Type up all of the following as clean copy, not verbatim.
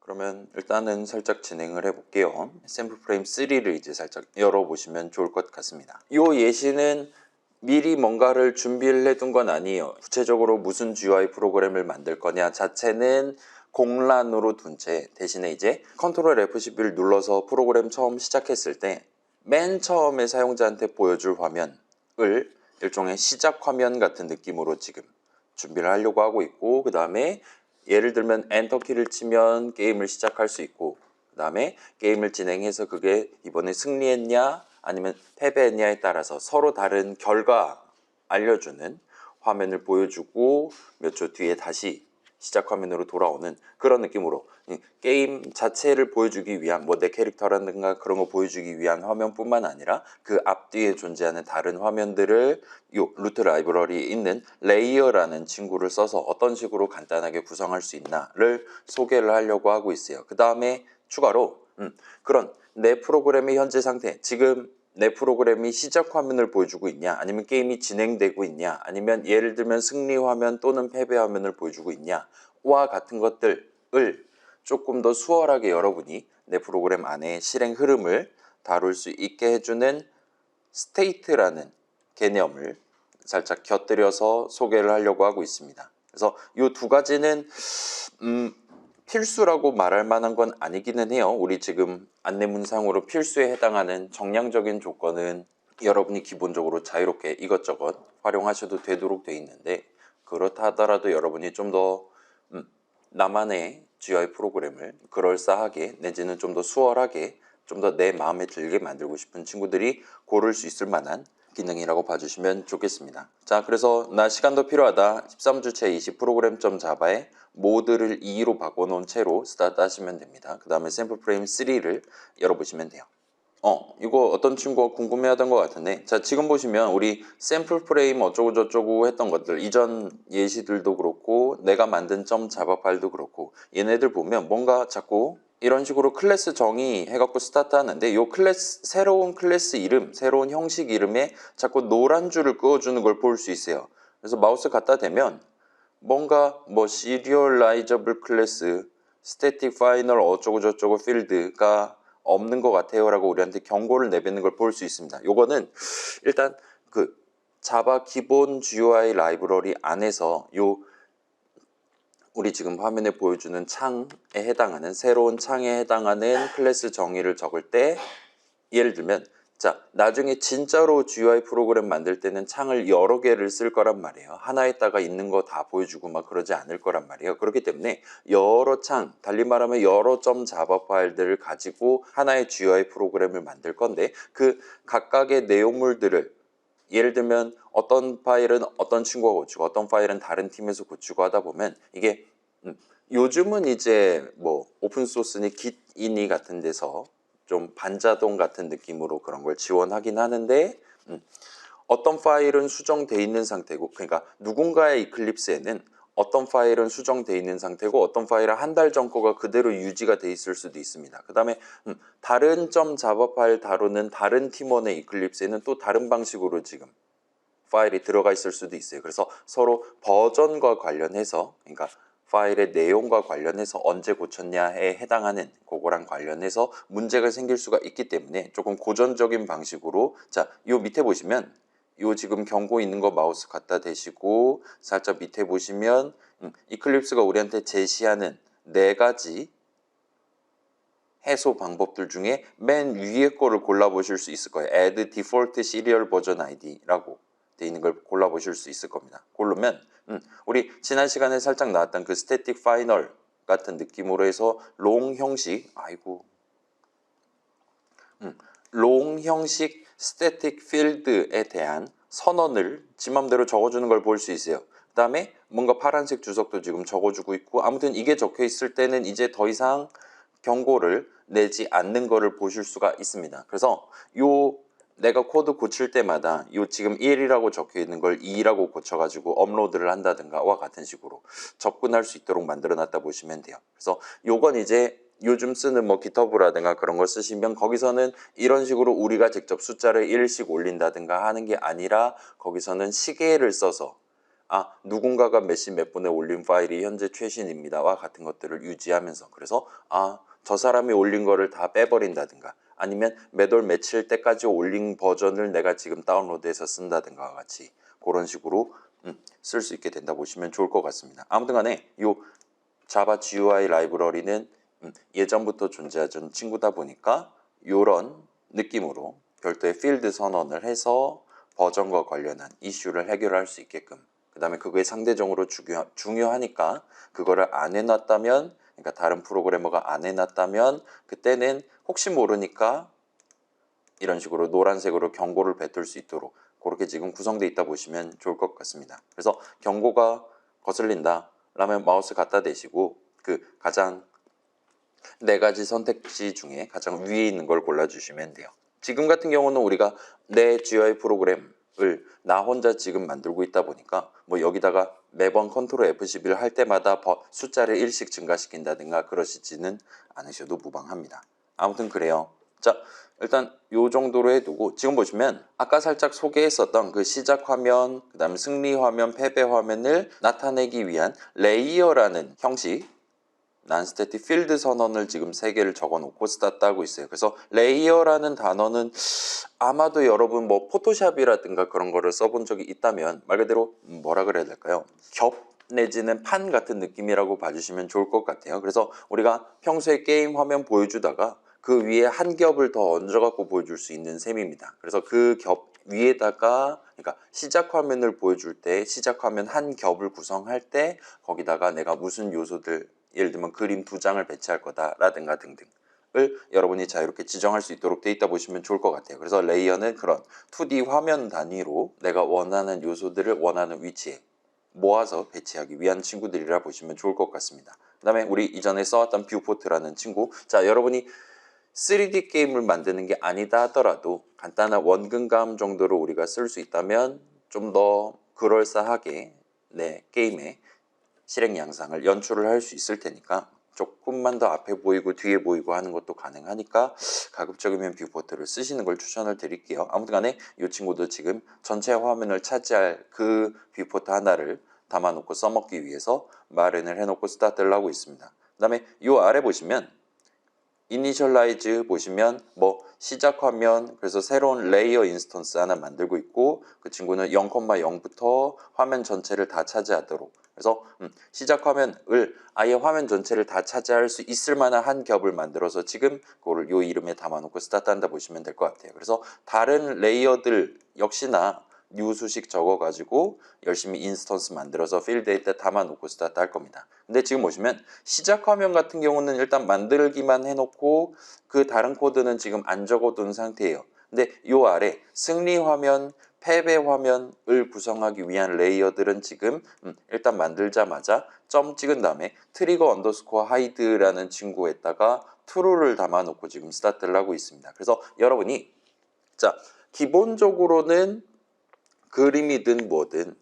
그러면 일단은 살짝 진행을 해볼게요. 샘플 프레임 3를 이제 살짝 열어보시면 좋을 것 같습니다. 이 예시는 미리 뭔가를 준비를 해둔 건 아니에요. 구체적으로 무슨 GUI 프로그램을 만들 거냐 자체는 공란으로 둔 채 대신에 이제 컨트롤 F12를 눌러서 프로그램 처음 시작했을 때 맨 처음에 사용자한테 보여줄 화면을 일종의 시작 화면 같은 느낌으로 지금 준비를 하려고 하고 있고, 그 다음에 예를 들면 엔터키를 치면 게임을 시작할 수 있고, 그 다음에 게임을 진행해서 그게 이번에 승리했냐 아니면 패배했냐에 따라서 서로 다른 결과 알려주는 화면을 보여주고 몇 초 뒤에 다시 시작 화면으로 돌아오는 그런 느낌으로 게임 자체를 보여주기 위한 뭐 내 캐릭터라든가 그런 거 보여주기 위한 화면뿐만 아니라 그 앞뒤에 존재하는 다른 화면들을 요 루트 라이브러리에 있는 레이어라는 친구를 써서 어떤 식으로 간단하게 구성할 수 있나를 소개를 하려고 하고 있어요. 그 다음에 추가로 그런 내 프로그램의 현재 상태, 지금 내 프로그램이 시작 화면을 보여주고 있냐 아니면 게임이 진행되고 있냐 아니면 예를 들면 승리 화면 또는 패배 화면을 보여주고 있냐와 같은 것들을 조금 더 수월하게 여러분이 내 프로그램 안에 실행 흐름을 다룰 수 있게 해주는 스테이트라는 개념을 살짝 곁들여서 소개를 하려고 하고 있습니다. 그래서 이 두 가지는 필수라고 말할 만한 건 아니기는 해요. 우리 지금 안내문상으로 필수에 해당하는 정량적인 조건은 여러분이 기본적으로 자유롭게 이것저것 활용하셔도 되도록 돼 있는데, 그렇다 하더라도 여러분이 좀 더 나만의 GUI 프로그램을 그럴싸하게 내지는 좀 더 수월하게 좀 더 내 마음에 들게 만들고 싶은 친구들이 고를 수 있을 만한 기능이라고 봐주시면 좋겠습니다. 자, 그래서 나 시간 더 필요하다 13주째 20 프로그램.자바에 모드를 2로 바꿔놓은 채로 스타트 하시면 됩니다. 그 다음에 샘플 프레임 3를 열어보시면 돼요. 이거 어떤 친구가 궁금해하던 것 같은데, 자, 지금 보시면 우리 샘플 프레임 어쩌고 저쩌고 했던 것들, 이전 예시들도 그렇고 내가 만든 .자바 파일도 그렇고 얘네들 보면 뭔가 자꾸 이런 식으로 클래스 정의 해갖고 스타트 하는데, 요 클래스, 새로운 클래스 이름, 새로운 형식 이름에 자꾸 노란 줄을 그어주는 걸 볼 수 있어요. 그래서 마우스 갖다 대면 뭔가 뭐 시리얼라이저블 클래스, 스태틱 파이널 어쩌고 저쩌고 필드가 없는 것 같아요 라고 우리한테 경고를 내뱉는 걸 볼 수 있습니다. 요거는 일단 그 자바 기본 GUI 라이브러리 안에서 요 우리 지금 화면에 보여주는 창에 해당하는 새로운 창에 해당하는 클래스 정의를 적을 때, 예를 들면 자, 나중에 진짜로 GUI 프로그램 만들 때는 창을 여러 개를 쓸 거란 말이에요. 하나에다가 있는 거 다 보여주고 막 그러지 않을 거란 말이에요. 그렇기 때문에 여러 창, 달리 말하면 여러 .자바 파일들을 가지고 하나의 GUI 프로그램을 만들 건데, 그 각각의 내용물들을 예를 들면 어떤 파일은 어떤 친구가 고치고 어떤 파일은 다른 팀에서 고치고 하다 보면 이게 요즘은 이제 뭐 오픈소스니 깃이니 같은 데서 좀 반자동 같은 느낌으로 그런 걸 지원하긴 하는데, 어떤 파일은 수정돼 있는 상태고, 그러니까 누군가의 이클립스에는 어떤 파일은 수정돼 있는 상태고 어떤 파일은 한 달 전 거가 그대로 유지가 돼 있을 수도 있습니다. 그 다음에 다른 .자바 파일 다루는 다른 팀원의 이클립스에는 또 다른 방식으로 지금 파일이 들어가 있을 수도 있어요. 그래서 서로 버전과 관련해서, 그러니까 파일의 내용과 관련해서 언제 고쳤냐에 해당하는 그거랑 관련해서 문제가 생길 수가 있기 때문에 조금 고전적인 방식으로, 자, 요 밑에 보시면 요 지금 경고 있는 거 마우스 갖다 대시고 살짝 밑에 보시면 이클립스가 우리한테 제시하는 4가지 해소 방법들 중에 맨 위에 거를 골라보실 수 있을 거예요. Add Default Serial Version ID라고 돼 있는 걸 골라보실 수 있을 겁니다. 고르면 우리 지난 시간에 살짝 나왔던 그 Static Final 같은 느낌으로 해서 롱 형식, 롱 형식 Static Field에 대한 선언을 지 맘대로 적어주는 걸 볼 수 있어요. 그 다음에 뭔가 파란색 주석도 지금 적어주고 있고, 아무튼 이게 적혀 있을 때는 이제 더 이상 경고를 내지 않는 거를 보실 수가 있습니다. 그래서 요 내가 코드 고칠 때마다 요 지금 1이라고 적혀 있는 걸 2라고 고쳐가지고 업로드를 한다든가와 같은 식으로 접근할 수 있도록 만들어 놨다 보시면 돼요. 그래서 요건 이제 요즘 쓰는 뭐 깃허브라든가 그런 걸 쓰시면 거기서는 이런 식으로 우리가 직접 숫자를 1씩 올린다든가 하는 게 아니라 거기서는 시계를 써서 누군가가 몇 시 몇 분에 올린 파일이 현재 최신입니다와 같은 것들을 유지하면서, 그래서 저 사람이 올린 거를 다 빼버린다든가, 아니면 몇 월 며칠 때까지 올린 버전을 내가 지금 다운로드해서 쓴다든가 같이 그런 식으로 쓸 수 있게 된다 보시면 좋을 것 같습니다. 아무튼 간에 요 자바 GUI 라이브러리는 예전부터 존재하던 친구다 보니까 이런 느낌으로 별도의 필드 선언을 해서 버전과 관련한 이슈를 해결할 수 있게끔, 그 다음에 그게 상대적으로 중요하니까 그거를 안 해놨다면, 그러니까 다른 프로그래머가 안 해놨다면 그때는 혹시 모르니까 이런 식으로 노란색으로 경고를 뱉을 수 있도록 그렇게 지금 구성되어 있다 보시면 좋을 것 같습니다. 그래서 경고가 거슬린다 라면 마우스 갖다 대시고 그 가장 4가지 선택지 중에 가장 위에 있는 걸 골라주시면 돼요. 지금 같은 경우는 우리가 내 GUI 프로그램을 나 혼자 지금 만들고 있다 보니까 뭐 여기다가 매번 컨트롤 F11 할 때마다 숫자를 1씩 증가시킨다든가 그러시지는 않으셔도 무방합니다. 아무튼 그래요. 자, 일단 요 정도로 해두고 지금 보시면 아까 살짝 소개했었던 그 시작 화면, 그 다음에 승리 화면, 패배 화면을 나타내기 위한 레이어라는 형식, 난스태틱 필드 선언을 지금 3개를 적어놓고 스타트 하고 있어요. 그래서 레이어라는 단어는 아마도 여러분 뭐 포토샵이라든가 그런 거를 써본 적이 있다면 말 그대로 뭐라 그래야 될까요? 겹 내지는 판 같은 느낌이라고 봐주시면 좋을 것 같아요. 그래서 우리가 평소에 게임 화면 보여주다가 그 위에 한 겹을 더 얹어갖고 보여줄 수 있는 셈입니다. 그래서 그 겹 위에다가, 그러니까 시작 화면을 보여줄 때 시작 화면 한 겹을 구성할 때 거기다가 내가 무슨 요소들, 예를 들면 그림 2장을 배치할 거다라든가 등등을 여러분이 자유롭게 지정할 수 있도록 돼 있다 보시면 좋을 것 같아요. 그래서 레이어는 그런 2D 화면 단위로 내가 원하는 요소들을 원하는 위치에 모아서 배치하기 위한 친구들이라 보시면 좋을 것 같습니다. 그 다음에 우리 이전에 써왔던 뷰포트라는 친구, 자 여러분이 3D 게임을 만드는 게 아니다 하더라도 간단한 원근감 정도로 우리가 쓸 수 있다면 좀 더 그럴싸하게 내 게임의 실행 양상을 연출을 할 수 있을 테니까 조금만 더 앞에 보이고 뒤에 보이고 하는 것도 가능하니까 가급적이면 뷰포트를 쓰시는 걸 추천을 드릴게요. 아무튼 간에 이 친구도 지금 전체 화면을 차지할 그 뷰포트 하나를 담아놓고 써먹기 위해서 마련을 해놓고 스타트를 하고 있습니다. 그 다음에 이 아래 보시면 이니셜라이즈 보시면 뭐 시작 화면, 그래서 새로운 레이어 인스턴스 하나 만들고 있고 그 친구는 0,0부터 화면 전체를 다 차지하도록, 그래서 시작 화면을 아예 화면 전체를 다 차지할 수 있을 만한 한 겹을 만들어서 지금 그거를 요 이름에 담아놓고 스타트한다 보시면 될 것 같아요. 그래서 다른 레이어들 역시나 뉴 수식 적어가지고 열심히 인스턴스 만들어서 필드에 때 담아놓고 스타트 할 겁니다. 근데 지금 보시면 시작 화면 같은 경우는 일단 만들기만 해놓고 그 다른 코드는 지금 안 적어둔 상태예요. 근데 요 아래 승리 화면, 패배 화면을 구성하기 위한 레이어들은 지금 일단 만들자마자 점 찍은 다음에 트리거 언더스코어 하이드라는 친구에다가 true를 담아놓고 지금 스타트를 하고 있습니다. 그래서 여러분이 자 기본적으로는 그림이든 뭐든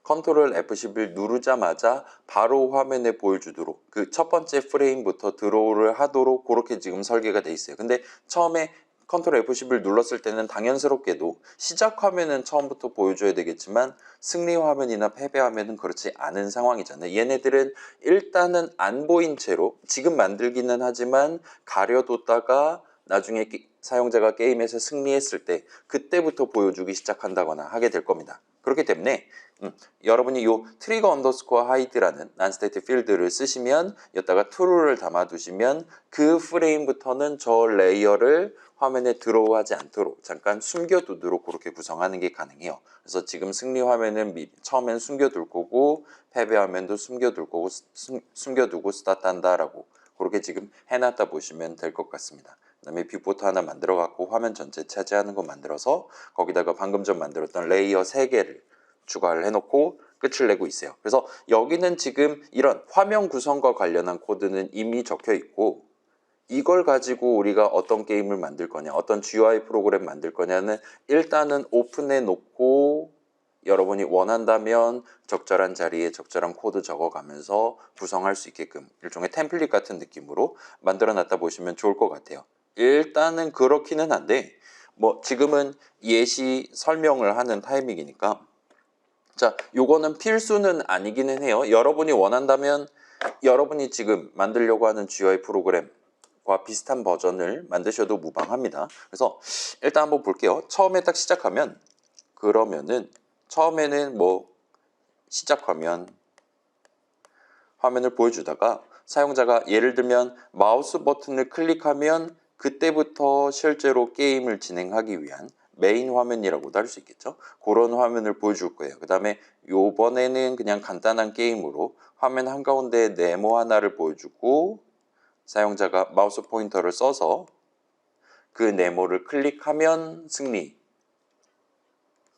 컨트롤 F11 누르자마자 바로 화면에 보여주도록 그 첫 번째 프레임부터 드로우를 하도록 그렇게 지금 설계가 돼 있어요. 근데 처음에 컨트롤 F11 눌렀을 때는 당연스럽게도 시작 화면은 처음부터 보여줘야 되겠지만 승리 화면이나 패배 화면은 그렇지 않은 상황이잖아요. 얘네들은 일단은 안 보인 채로 지금 만들기는 하지만 가려뒀다가 나중에 사용자가 게임에서 승리했을 때 그때부터 보여주기 시작한다거나 하게 될 겁니다. 그렇기 때문에 여러분이 이 트리거 언더스코어 하이드라는 난스태틱 필드를 쓰시면 여기다가 true를 담아두시면 그 프레임부터는 저 레이어를 화면에 드로우하지 않도록 잠깐 숨겨두도록 그렇게 구성하는 게 가능해요. 그래서 지금 승리 화면은 처음엔 숨겨둘 거고 패배 화면도 숨겨둘 거고 숨겨두고 스타트한다라고 그렇게 지금 해놨다 보시면 될 것 같습니다. 그 다음에 뷰포트 하나 만들어 갖고 화면 전체 차지하는 거 만들어서 거기다가 방금 전 만들었던 레이어 3개를 추가를 해놓고 끝을 내고 있어요. 그래서 여기는 지금 이런 화면 구성과 관련한 코드는 이미 적혀 있고 이걸 가지고 우리가 어떤 게임을 만들 거냐, 어떤 GUI 프로그램 만들 거냐는 일단은 오픈해 놓고 여러분이 원한다면 적절한 자리에 적절한 코드 적어가면서 구성할 수 있게끔 일종의 템플릿 같은 느낌으로 만들어 놨다 보시면 좋을 것 같아요. 일단은 그렇기는 한데 뭐 지금은 예시 설명을 하는 타이밍이니까 자, 요거는 필수는 아니기는 해요. 여러분이 원한다면 여러분이 지금 만들려고 하는 GUI 프로그램과 비슷한 버전을 만드셔도 무방합니다. 그래서 일단 한번 볼게요. 처음에 딱 시작하면 그러면은 처음에는 뭐 시작 화면을 보여주다가 사용자가 예를 들면 마우스 버튼을 클릭하면 그때부터 실제로 게임을 진행하기 위한 메인 화면이라고도 할 수 있겠죠. 그런 화면을 보여줄 거예요. 그 다음에 요번에는 그냥 간단한 게임으로 화면 한가운데 네모 하나를 보여주고 사용자가 마우스 포인터를 써서 그 네모를 클릭하면 승리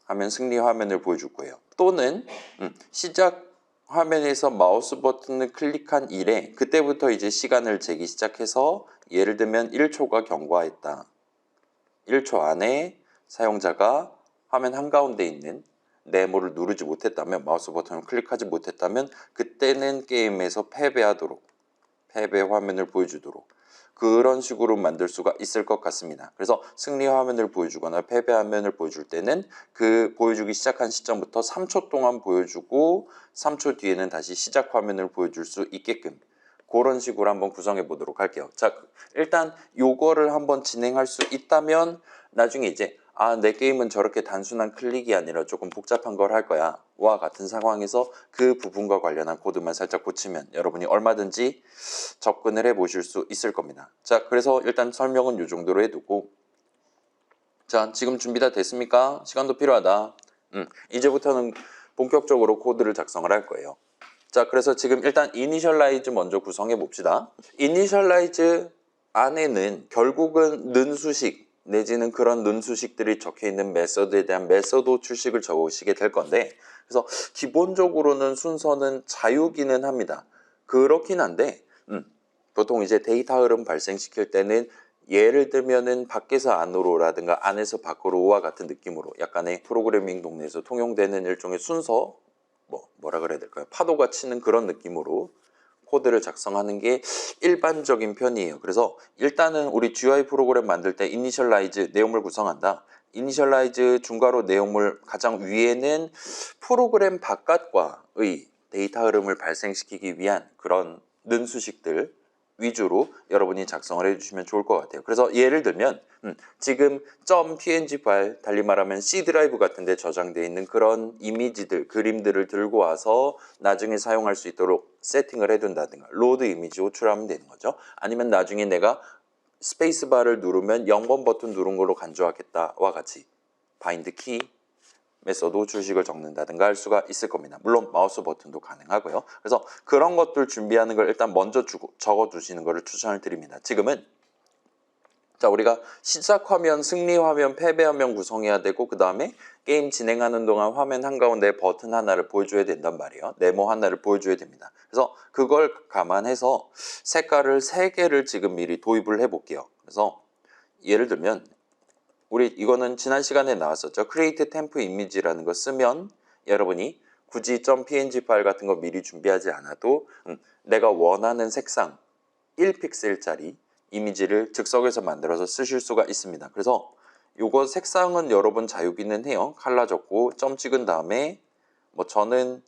화면을 보여줄 거예요. 또는 시작 화면에서 마우스 버튼을 클릭한 이래 그때부터 이제 시간을 재기 시작해서 예를 들면 1초가 경과했다. 1초 안에 사용자가 화면 한가운데 있는 네모를 누르지 못했다면 마우스 버튼을 클릭하지 못했다면 그때는 게임에서 패배 화면을 보여주도록 그런 식으로 만들 수가 있을 것 같습니다. 그래서 승리 화면을 보여주거나 패배 화면을 보여줄 때는 그 보여주기 시작한 시점부터 3초 동안 보여주고 3초 뒤에는 다시 시작 화면을 보여줄 수 있게끔 그런 식으로 한번 구성해 보도록 할게요. 자, 일단 요거를 한번 진행할 수 있다면 나중에 이제 내 게임은 저렇게 단순한 클릭이 아니라 조금 복잡한 걸 할 거야 와 같은 상황에서 그 부분과 관련한 코드만 살짝 고치면 여러분이 얼마든지 접근을 해 보실 수 있을 겁니다. 자, 그래서 일단 설명은 요 정도로 해두고 자, 지금 준비 다 됐습니까? 시간도 필요하다. 이제부터는 본격적으로 코드를 작성을 할 거예요. 자, 그래서 지금 일단 이니셜라이즈 먼저 구성해 봅시다. 이니셜라이즈 안에는 결국은 는수식 내지는 그런 는수식들이 적혀 있는 메서드에 대한 메서드 출식을 적으시게 될 건데 그래서 기본적으로는 순서는 자유기는 합니다. 그렇긴 한데 보통 이제 데이터 흐름 발생시킬 때는 예를 들면은 밖에서 안으로라든가 안에서 밖으로와 같은 느낌으로 약간의 프로그래밍 동네에서 통용되는 일종의 순서 뭐라 그래야 될까요? 파도가 치는 그런 느낌으로 코드를 작성하는 게 일반적인 편이에요. 그래서 일단은 우리 GUI 프로그램 만들 때 이니셜라이즈 내용물 구성한다. 이니셜라이즈 중괄호 내용물 가장 위에는 프로그램 바깥과의 데이터 흐름을 발생시키기 위한 그런 는수식들 위주로 여러분이 작성을 해주시면 좋을 것 같아요. 그래서 예를 들면 지금 .png 파일, 달리 말하면 C 드라이브 같은 데 저장되어 있는 그런 이미지들, 그림들을 들고 와서 나중에 사용할 수 있도록 세팅을 해둔다든가 로드 이미지 호출하면 되는 거죠. 아니면 나중에 내가 스페이스바를 누르면 0번 버튼 누른 걸로 간주하겠다와 같이 바인드 키 메서드 출식을 적는다든가 할 수가 있을 겁니다. 물론 마우스 버튼도 가능하고요. 그래서 그런 것들 준비하는 걸 일단 먼저 적어 두시는 것을 추천을 드립니다. 지금은 자, 우리가 시작 화면, 승리 화면, 패배 화면 구성해야 되고 그 다음에 게임 진행하는 동안 화면 한가운데 버튼 하나를 보여줘야 된단 말이에요. 네모 하나를 보여줘야 됩니다. 그래서 그걸 감안해서 색깔을 3개를 지금 미리 도입을 해볼게요. 그래서 예를 들면 우리 이거는 지난 시간에 나왔었죠. create temp image라는 거 쓰면 여러분이 굳이 .png 파일 같은 거 미리 준비하지 않아도 내가 원하는 색상 1픽셀짜리 이미지를 즉석에서 만들어서 쓰실 수가 있습니다. 그래서 요거 색상은 여러분 자유기는 해요. 칼라 적고 점 찍은 다음에 저는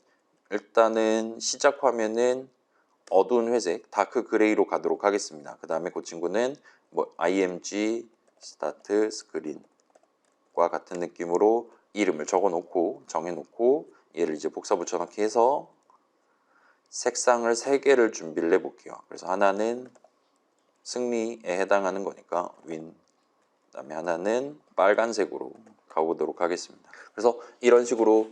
일단은 시작 화면은 어두운 회색 다크 그레이로 가도록 하겠습니다. 그 다음에 그 친구는 img 스타트 스크린과 같은 느낌으로 이름을 적어놓고 정해놓고 얘를 이제 복사 붙여넣기 해서 색상을 3개를 준비를 해볼게요. 그래서 하나는 승리에 해당하는 거니까 윈, 그다음에 하나는 빨간색으로 가보도록 하겠습니다. 그래서 이런 식으로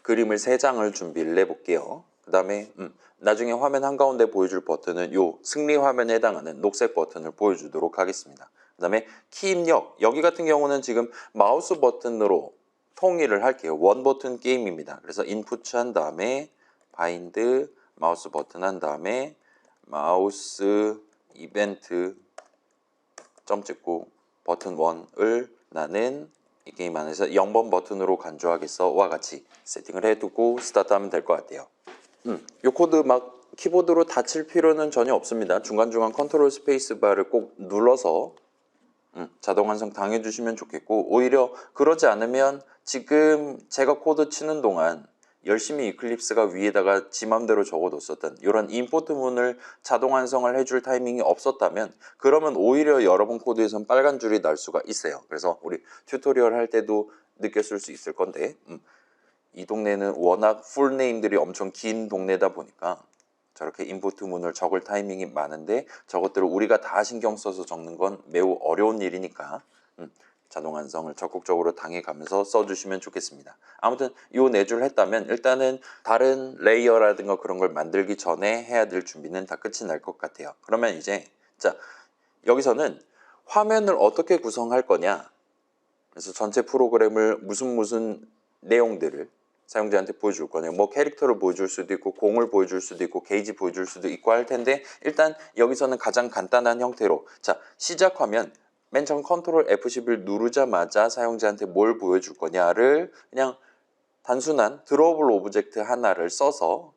그림을 3장을 준비를 해볼게요. 그 다음에 나중에 화면 한가운데 보여줄 버튼은 요 승리 화면에 해당하는 녹색 버튼을 보여주도록 하겠습니다. 그 다음에 키 입력, 여기 같은 경우는 지금 마우스 버튼으로 통일을 할게요. 원 버튼 게임입니다. 그래서 인풋 한 다음에 바인드 마우스 버튼 한 다음에 마우스 이벤트 점 찍고 버튼 1을 나는 이 게임 안에서 0번 버튼으로 간주하겠어와 같이 세팅을 해두고 스타트 하면 될 것 같아요. 이 코드 막 키보드로 다 칠 필요는 전혀 없습니다. 중간중간 컨트롤 스페이스 바를 꼭 눌러서 자동 완성 당해주시면 좋겠고, 오히려 그러지 않으면 지금 제가 코드 치는 동안 열심히 이클립스가 위에다가 지 맘대로 적어뒀었던 이런 임포트문을 자동 완성을 해줄 타이밍이 없었다면, 그러면 오히려 여러분 코드에선 빨간 줄이 날 수가 있어요. 그래서 우리 튜토리얼 할 때도 느꼈을 수 있을 건데, 이 동네는 워낙 풀네임들이 엄청 긴 동네다 보니까 저렇게 임포트문을 적을 타이밍이 많은데, 저것들을 우리가 다 신경 써서 적는 건 매우 어려운 일이니까 자동 완성을 적극적으로 당해가면서 써주시면 좋겠습니다. 아무튼 요 네 줄 했다면 일단은 다른 레이어라든가 그런 걸 만들기 전에 해야 될 준비는 다 끝이 날 것 같아요. 그러면 이제 자, 여기서는 화면을 어떻게 구성할 거냐, 그래서 전체 프로그램을 무슨 내용들을 사용자한테 보여줄 거냐, 뭐 캐릭터를 보여줄 수도 있고 공을 보여줄 수도 있고 게이지 보여줄 수도 있고 할 텐데, 일단 여기서는 가장 간단한 형태로, 자, 시작하면 맨 처음 컨트롤 F11 누르자마자 사용자한테 뭘 보여줄 거냐를 그냥 단순한 드로우블 오브젝트 하나를 써서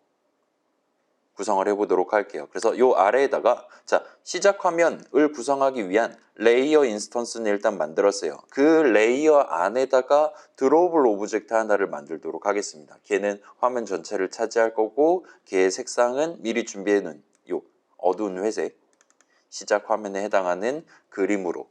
구성을 해보도록 할게요. 그래서 요 아래에다가 자, 시작 화면을 구성하기 위한 레이어 인스턴스는 일단 만들었어요. 그 레이어 안에다가 드로우블 오브젝트 하나를 만들도록 하겠습니다. 걔는 화면 전체를 차지할 거고, 걔의 색상은 미리 준비해 놓은 요 어두운 회색 시작 화면에 해당하는 그림으로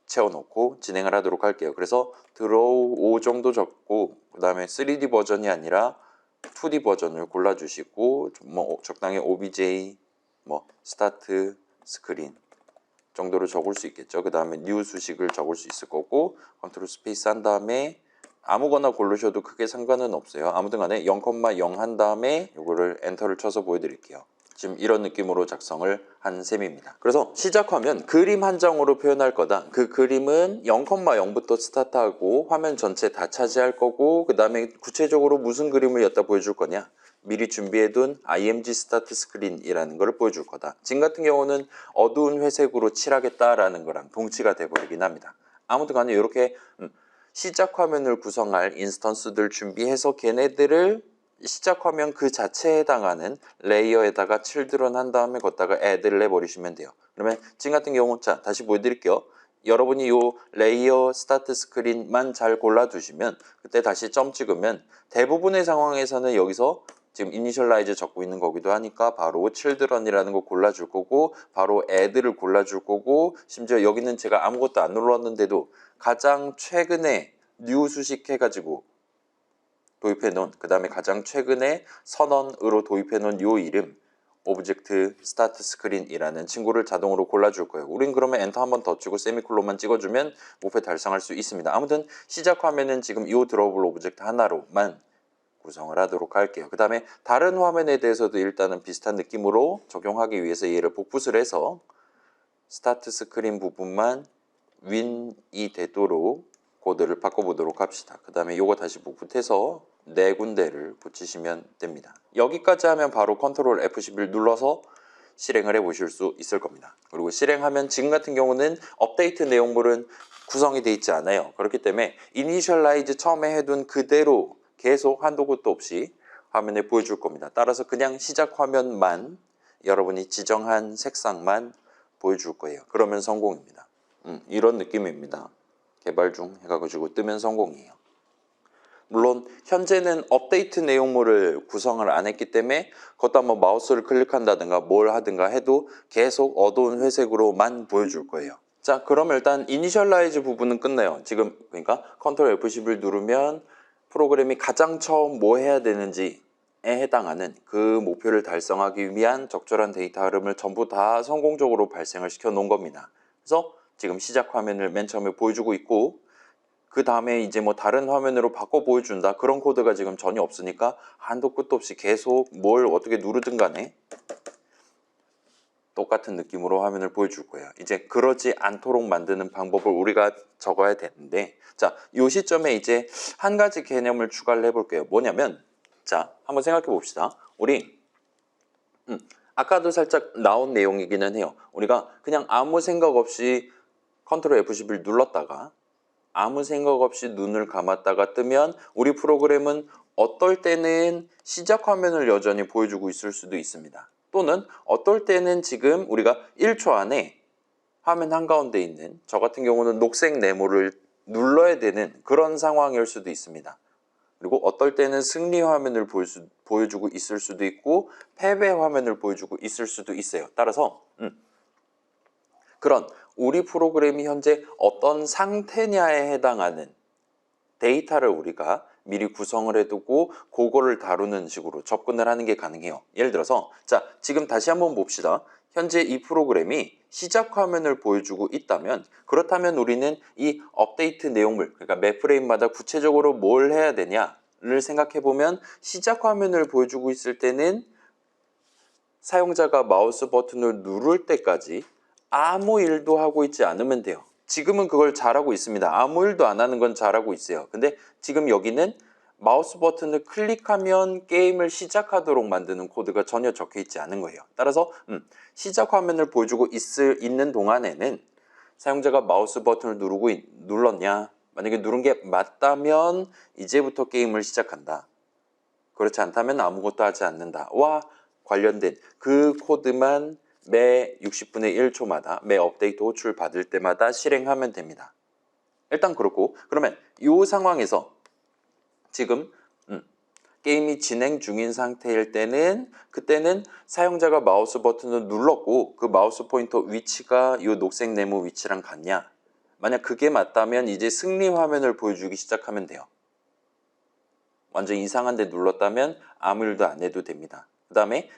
채워놓고 진행을 하도록 할게요. 그래서 드로우 5 정도 적고, 그 다음에 3D 버전이 아니라 2D 버전을 골라주시고, 뭐 적당히 OBJ, 뭐 스타트 스크린 정도로 적을 수 있겠죠. 그 다음에 뉴 수식을 적을 수 있을 거고, 컨트롤 스페이스 한 다음에 아무거나 고르셔도 크게 상관은 없어요. 아무튼 간에 0,0 한 다음에 이거를 엔터를 쳐서 보여드릴게요. 지금 이런 느낌으로 작성을 한 셈입니다. 그래서 시작하면 그림 한 장으로 표현할 거다. 그 그림은 0,0부터 스타트하고 화면 전체 다 차지할 거고, 그 다음에 구체적으로 무슨 그림을 여기다 보여줄 거냐, 미리 준비해둔 img 스타트 스크린이라는 걸 보여줄 거다. 지금 같은 경우는 어두운 회색으로 칠하겠다라는 거랑 동치가 돼버리긴 합니다. 아무튼 간에 이렇게 시작 화면을 구성할 인스턴스들 준비해서 걔네들을 시작 화면 그 자체에 해당하는 레이어에다가 칠드런 한 다음에 걷다가 애드를 해버리시면 돼요. 그러면 지금 같은 경우, 자, 다시 보여드릴게요. 여러분이 요 레이어 스타트 스크린만 잘 골라두시면 그때 다시 점 찍으면 대부분의 상황에서는 여기서 지금 이니셜라이즈 적고 있는 거기도 하니까 바로 칠드런이라는 거 골라줄 거고, 바로 애드를 골라줄 거고, 심지어 여기는 제가 아무것도 안 눌렀는데도 가장 최근에 뉴 수식해가지고 도입해 놓은, 그 다음에 가장 최근에 선언으로 도입해 놓은 요 이름 오브젝트 스타트 스크린이라는 친구를 자동으로 골라줄 거예요. 우린 그러면 엔터 한 번 더 치고 세미콜론만 찍어주면 목표 달성할 수 있습니다. 아무튼 시작 화면은 지금 이 드로우블 오브젝트 하나로만 구성을 하도록 할게요. 그 다음에 다른 화면에 대해서도 일단은 비슷한 느낌으로 적용하기 위해서 얘를 복붙을 해서 스타트 스크린 부분만 윈이 되도록 코드를 바꿔보도록 합시다. 그 다음에 이거 다시 복붙해서 네 군데를 붙이시면 됩니다. 여기까지 하면 바로 컨트롤 F11 눌러서 실행을 해 보실 수 있을 겁니다. 그리고 실행하면 지금 같은 경우는 업데이트 내용물은 구성이 되어 있지 않아요. 그렇기 때문에 이니셜라이즈 처음에 해둔 그대로 계속 한도 끝도 없이 화면에 보여줄 겁니다. 따라서 그냥 시작 화면만 여러분이 지정한 색상만 보여줄 거예요. 그러면 성공입니다. 이런 느낌입니다. 개발 중 해가지고 뜨면 성공이에요. 물론 현재는 업데이트 내용물을 구성을 안 했기 때문에 그것도 한번 마우스를 클릭한다든가 뭘 하든가 해도 계속 어두운 회색으로만 보여줄 거예요. 자, 그럼 일단 이니셜라이즈 부분은 끝내요. 지금 그러니까 컨트롤 F11 누르면 프로그램이 가장 처음 뭐 해야 되는지에 해당하는 그 목표를 달성하기 위한 적절한 데이터 흐름을 전부 다 성공적으로 발생을 시켜 놓은 겁니다. 그래서 지금 시작 화면을 맨 처음에 보여주고 있고, 그 다음에 이제 뭐 다른 화면으로 바꿔 보여준다, 그런 코드가 지금 전혀 없으니까 한도 끝도 없이 계속 뭘 어떻게 누르든 간에 똑같은 느낌으로 화면을 보여줄 거예요. 이제 그러지 않도록 만드는 방법을 우리가 적어야 되는데, 자, 이 시점에 이제 한 가지 개념을 추가를 해볼게요. 뭐냐면, 자, 한번 생각해 봅시다. 우리 아까도 살짝 나온 내용이기는 해요. 우리가 그냥 아무 생각 없이 컨트롤 F11 눌렀다가 아무 생각 없이 눈을 감았다가 뜨면 우리 프로그램은 어떨 때는 시작 화면을 여전히 보여주고 있을 수도 있습니다. 또는 어떨 때는 지금 우리가 1초 안에 화면 한가운데 있는 저 같은 경우는 녹색 네모를 눌러야 되는 그런 상황일 수도 있습니다. 그리고 어떨 때는 승리 화면을 보여주고 있을 수도 있고 패배 화면을 보여주고 있을 수도 있어요. 따라서 그런 우리 프로그램이 현재 어떤 상태냐에 해당하는 데이터를 우리가 미리 구성을 해두고 그거를 다루는 식으로 접근을 하는 게 가능해요. 예를 들어서 자, 지금 다시 한번 봅시다. 현재 이 프로그램이 시작 화면을 보여주고 있다면 그렇다면 우리는 이 업데이트 내용물, 그러니까 매 프레임마다 구체적으로 뭘 해야 되냐를 생각해 보면 시작 화면을 보여주고 있을 때는 사용자가 마우스 버튼을 누를 때까지 아무 일도 하고 있지 않으면 돼요. 지금은 그걸 잘하고 있습니다. 아무 일도 안 하는 건 잘하고 있어요. 근데 지금 여기는 마우스 버튼을 클릭하면 게임을 시작하도록 만드는 코드가 전혀 적혀 있지 않은 거예요. 따라서 시작 화면을 보여주고 있는 동안에는 사용자가 마우스 버튼을 눌렀냐? 만약에 누른 게 맞다면 이제부터 게임을 시작한다. 그렇지 않다면 아무것도 하지 않는다와 관련된 그 코드만 매 60분의 1초마다 매 업데이트 호출 받을 때마다 실행하면 됩니다. 일단 그렇고 그러면 이 상황에서 지금 게임이 진행 중인 상태일 때는 그때는 사용자가 마우스 버튼을 눌렀고 그 마우스 포인터 위치가 이 녹색 네모 위치랑 같냐? 만약 그게 맞다면 이제 승리 화면을 보여주기 시작하면 돼요. 완전 이상한 데 눌렀다면 아무 일도 안 해도 됩니다. 그 다음에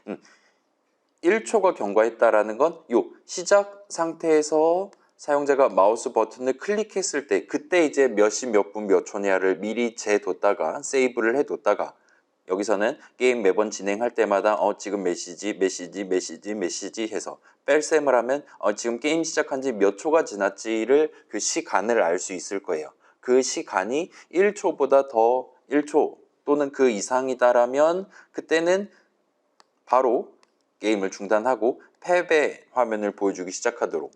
1초가 경과했다라는 건 요 시작 상태에서 사용자가 마우스 버튼을 클릭했을 때 그때 이제 몇 시 몇 분 몇 초냐를 미리 재뒀다가 세이브를 해뒀다가 여기서는 게임 매번 진행할 때마다 지금 메시지 해서 뺄셈을 하면 지금 게임 시작한 지 몇 초가 지났지를 그 시간을 알 수 있을 거예요. 그 시간이 1초보다 더 1초 또는 그 이상이다라면 그때는 바로 게임을 중단하고 패배 화면을 보여주기 시작하도록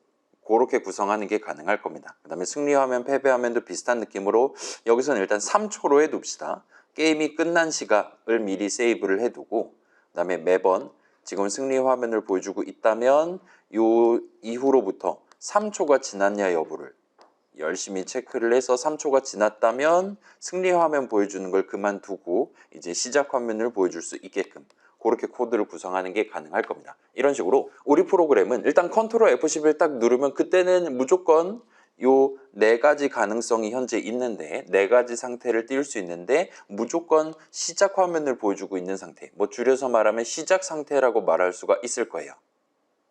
그렇게 구성하는 게 가능할 겁니다. 그 다음에 승리 화면, 패배 화면도 비슷한 느낌으로 여기서는 일단 3초로 해둡시다. 게임이 끝난 시각을 미리 세이브를 해두고 그 다음에 매번 지금 승리 화면을 보여주고 있다면 요 이후로부터 3초가 지났냐 여부를 열심히 체크를 해서 3초가 지났다면 승리 화면 보여주는 걸 그만두고 이제 시작 화면을 보여줄 수 있게끔 그렇게 코드를 구성하는 게 가능할 겁니다. 이런 식으로 우리 프로그램은 일단 컨트롤 F11 딱 누르면 그때는 무조건 요 네 가지 가능성이 현재 있는데 네 가지 상태를 띄울 수 있는데 무조건 시작 화면을 보여주고 있는 상태, 뭐 줄여서 말하면 시작 상태라고 말할 수가 있을 거예요.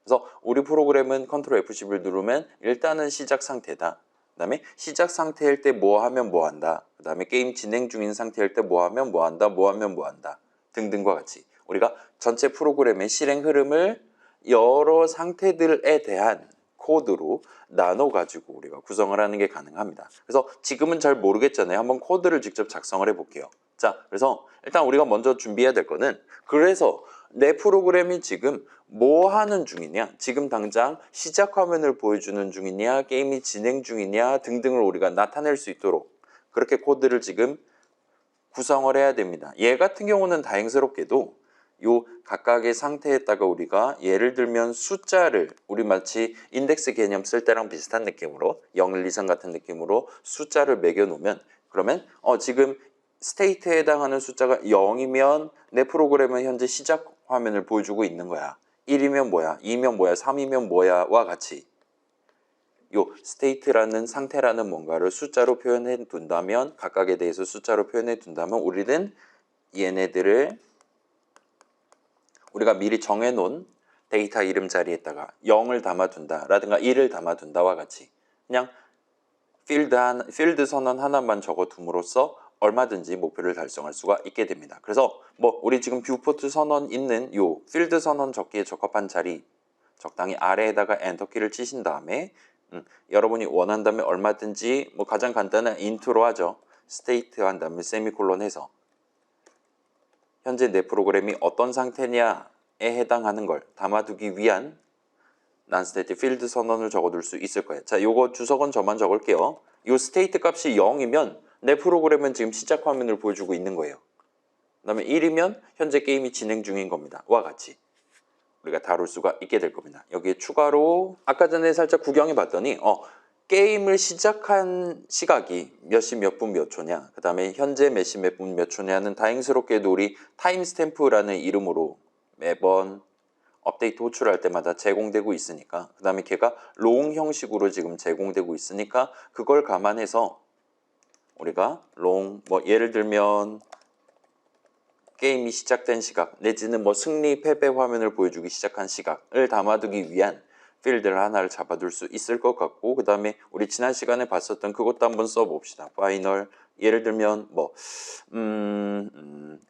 그래서 우리 프로그램은 컨트롤 F11 누르면 일단은 시작 상태다. 그 다음에 시작 상태일 때 뭐 하면 뭐 한다. 그 다음에 게임 진행 중인 상태일 때 뭐 하면 뭐 한다. 뭐 하면 뭐 한다. 등등과 같이 우리가 전체 프로그램의 실행 흐름을 여러 상태들에 대한 코드로 나눠가지고 우리가 구성을 하는 게 가능합니다. 그래서 지금은 잘 모르겠잖아요. 한번 코드를 직접 작성을 해볼게요. 자, 그래서 일단 우리가 먼저 준비해야 될 거는 그래서 내 프로그램이 지금 뭐 하는 중이냐, 지금 당장 시작 화면을 보여주는 중이냐, 게임이 진행 중이냐 등등을 우리가 나타낼 수 있도록 그렇게 코드를 지금 구성을 해야 됩니다. 얘 같은 경우는 다행스럽게도 요 각각의 상태에다가 우리가 예를 들면 숫자를 우리 마치 인덱스 개념 쓸 때랑 비슷한 느낌으로 0, 1, 2, 3 같은 느낌으로 숫자를 매겨 놓으면 그러면 지금 스테이트에 해당하는 숫자가 0이면 내 프로그램은 현재 시작 화면을 보여주고 있는 거야. 1이면 뭐야, 2면 뭐야, 3이면 뭐야와 같이 요 스테이트라는 상태라는 뭔가를 숫자로 표현해 둔다면 각각에 대해서 숫자로 표현해 둔다면 우리는 얘네들을 우리가 미리 정해놓은 데이터 이름 자리에다가 0을 담아둔다 라든가 1을 담아둔다와 같이 그냥 필드 선언 하나만 적어둠으로써 얼마든지 목표를 달성할 수가 있게 됩니다. 그래서 뭐 우리 지금 뷰포트 선언 있는 요 필드 선언 적기에 적합한 자리 적당히 아래에다가 엔터키를 치신 다음에 여러분이 원한다면 얼마든지 뭐 가장 간단한 인트로 하죠. 스테이트 한 다음에 세미콜론 해서 현재 내 프로그램이 어떤 상태냐에 해당하는 걸 담아두기 위한 non-static field 선언을 적어둘 수 있을 거예요. 자, 요거 주석은 저만 적을게요. 요 스테이트 값이 0이면 내 프로그램은 지금 시작 화면을 보여주고 있는 거예요. 그 다음에 1이면 현재 게임이 진행 중인 겁니다. 와 같이 우리가 다룰 수가 있게 될 겁니다. 여기에 추가로 아까 전에 살짝 구경해 봤더니 게임을 시작한 시각이 몇 시 몇 분 몇 초냐, 그 다음에 현재 몇 시 몇 분 몇 초냐는 다행스럽게도 우리 타임스탬프라는 이름으로 매번 업데이트 호출할 때마다 제공되고 있으니까, 그 다음에 걔가 롱 형식으로 지금 제공되고 있으니까 그걸 감안해서 우리가 롱, 뭐 예를 들면 게임이 시작된 시각 내지는 뭐 승리 패배 화면을 보여주기 시작한 시각을 담아두기 위한 필드를 하나를 잡아둘 수 있을 것 같고, 그 다음에 우리 지난 시간에 봤었던 그것도 한번 써봅시다. 파이널, 예를 들면 뭐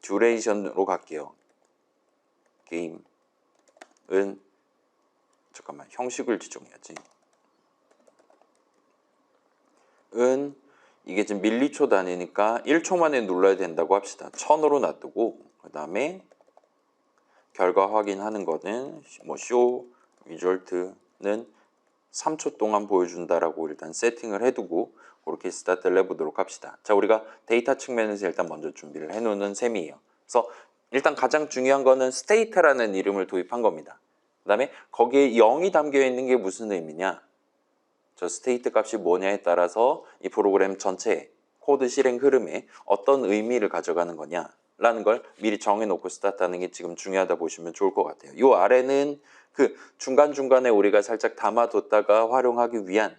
듀레이션으로 갈게요. 게임은 잠깐만 형식을 지정해야지. 은 이게 지금 밀리초 단위니까 1초 만에 눌러야 된다고 합시다. 1000으로 놔두고, 그 다음에 결과 확인하는 거는 뭐 쇼 리졸트는 3초 동안 보여준다라고 일단 세팅을 해두고 그렇게 스타트를 해보도록 합시다. 자, 우리가 데이터 측면에서 일단 먼저 준비를 해놓는 셈이에요. 그래서 일단 가장 중요한 거는 스테이트라는 이름을 도입한 겁니다. 그 다음에 거기에 0이 담겨 있는 게 무슨 의미냐, 저 스테이트 값이 뭐냐에 따라서 이 프로그램 전체 코드 실행 흐름에 어떤 의미를 가져가는 거냐라는 걸 미리 정해놓고 스타트하는 게 지금 중요하다 보시면 좋을 것 같아요. 이 아래는 그 중간중간에 우리가 살짝 담아뒀다가 활용하기 위한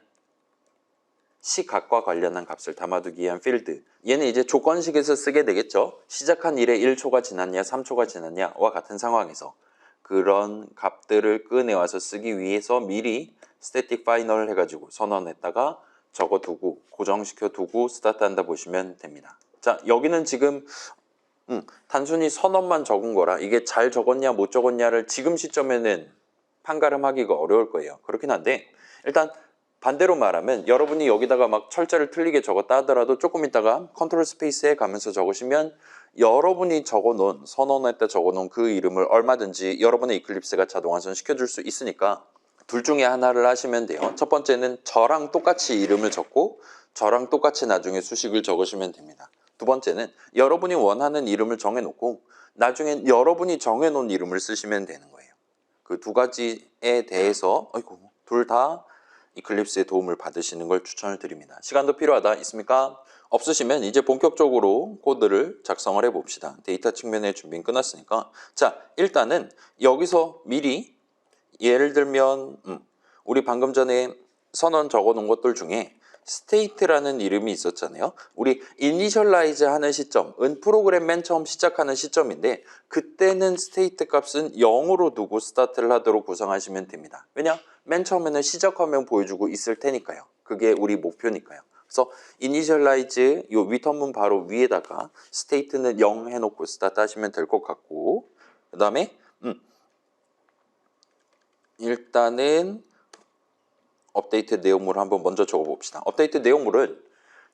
시각과 관련한 값을 담아두기 위한 필드, 얘는 이제 조건식에서 쓰게 되겠죠. 시작한 일에 1초가 지났냐 3초가 지났냐와 같은 상황에서 그런 값들을 꺼내와서 쓰기 위해서 미리 스태틱 파이널 해가지고 선언했다가 적어두고 고정시켜두고 스타트한다 보시면 됩니다. 자, 여기는 지금 단순히 선언만 적은 거라 이게 잘 적었냐 못 적었냐를 지금 시점에는 판가름하기가 어려울 거예요. 그렇긴 한데 일단 반대로 말하면 여러분이 여기다가 막 철자를 틀리게 적었다 하더라도 조금 있다가 컨트롤 스페이스에 가면서 적으시면 여러분이 적어놓은, 선언했다 적어놓은 그 이름을 얼마든지 여러분의 이클립스가 자동 완성 시켜줄 수 있으니까 둘 중에 하나를 하시면 돼요. 첫 번째는 저랑 똑같이 이름을 적고 저랑 똑같이 나중에 수식을 적으시면 됩니다. 두 번째는 여러분이 원하는 이름을 정해놓고 나중엔 여러분이 정해놓은 이름을 쓰시면 되는 거예요. 그 두 가지에 대해서 둘 다 이클립스의 도움을 받으시는 걸 추천을 드립니다. 시간도 필요하다 있습니까? 없으시면 이제 본격적으로 코드를 작성을 해봅시다. 데이터 측면의 준비는 끝났으니까. 자, 일단은 여기서 미리 예를 들면 우리 방금 전에 선언 적어놓은 것들 중에 스테이트라는 이름이 있었잖아요. 우리 이니셜라이즈 하는 시점은 프로그램 맨 처음 시작하는 시점인데 그때는 스테이트 값은 0으로 두고 스타트를 하도록 구성하시면 됩니다. 왜냐? 맨 처음에는 시작 화면 보여주고 있을 테니까요. 그게 우리 목표니까요. 그래서 이니셜라이즈 요 위턴문 바로 위에다가 스테이트는 0 해놓고 스타트 하시면 될 것 같고, 그 다음에 일단은 업데이트 내용물을 한번 먼저 적어봅시다. 업데이트 내용물은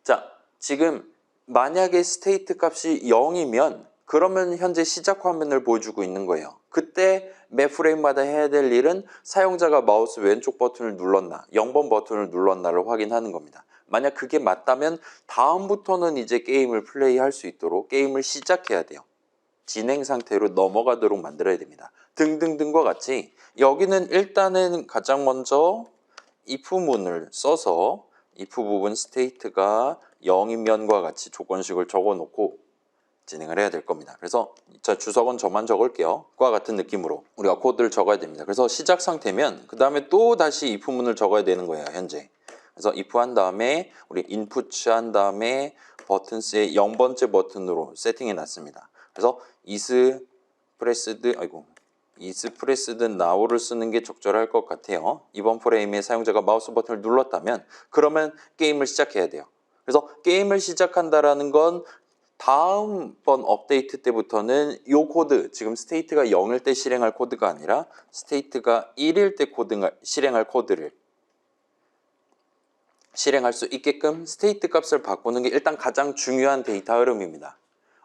자, 지금 만약에 스테이트 값이 0이면 그러면 현재 시작 화면을 보여주고 있는 거예요. 그때 매 프레임마다 해야 될 일은 사용자가 마우스 왼쪽 버튼을 눌렀나 0번 버튼을 눌렀나를 확인하는 겁니다. 만약 그게 맞다면 다음부터는 이제 게임을 플레이할 수 있도록 게임을 시작해야 돼요. 진행 상태로 넘어가도록 만들어야 됩니다. 등등등과 같이 여기는 일단은 가장 먼저 if문을 써서 if 부분 스테이트가 0이면과 같이 조건식을 적어놓고 진행을 해야 될 겁니다. 그래서 자, 주석은 저만 적을게요. 그와 같은 느낌으로 우리가 코드를 적어야 됩니다. 그래서 시작 상태면 그 다음에 또 다시 if문을 적어야 되는 거예요. 현재. 그래서 if 한 다음에 우리 input 한 다음에 버튼스의 0번째 버튼으로 세팅해 놨습니다. 그래서 is pressed now를 쓰는 게 적절할 것 같아요. 이번 프레임에 사용자가 마우스 버튼을 눌렀다면 그러면 게임을 시작해야 돼요. 그래서 게임을 시작한다라는 건 다음번 업데이트 때부터는 이 코드, 지금 스테이트가 0일 때 실행할 코드가 아니라 스테이트가 1일 때 실행할 코드를 실행할 수 있게끔 스테이트 값을 바꾸는 게 일단 가장 중요한 데이터 흐름입니다.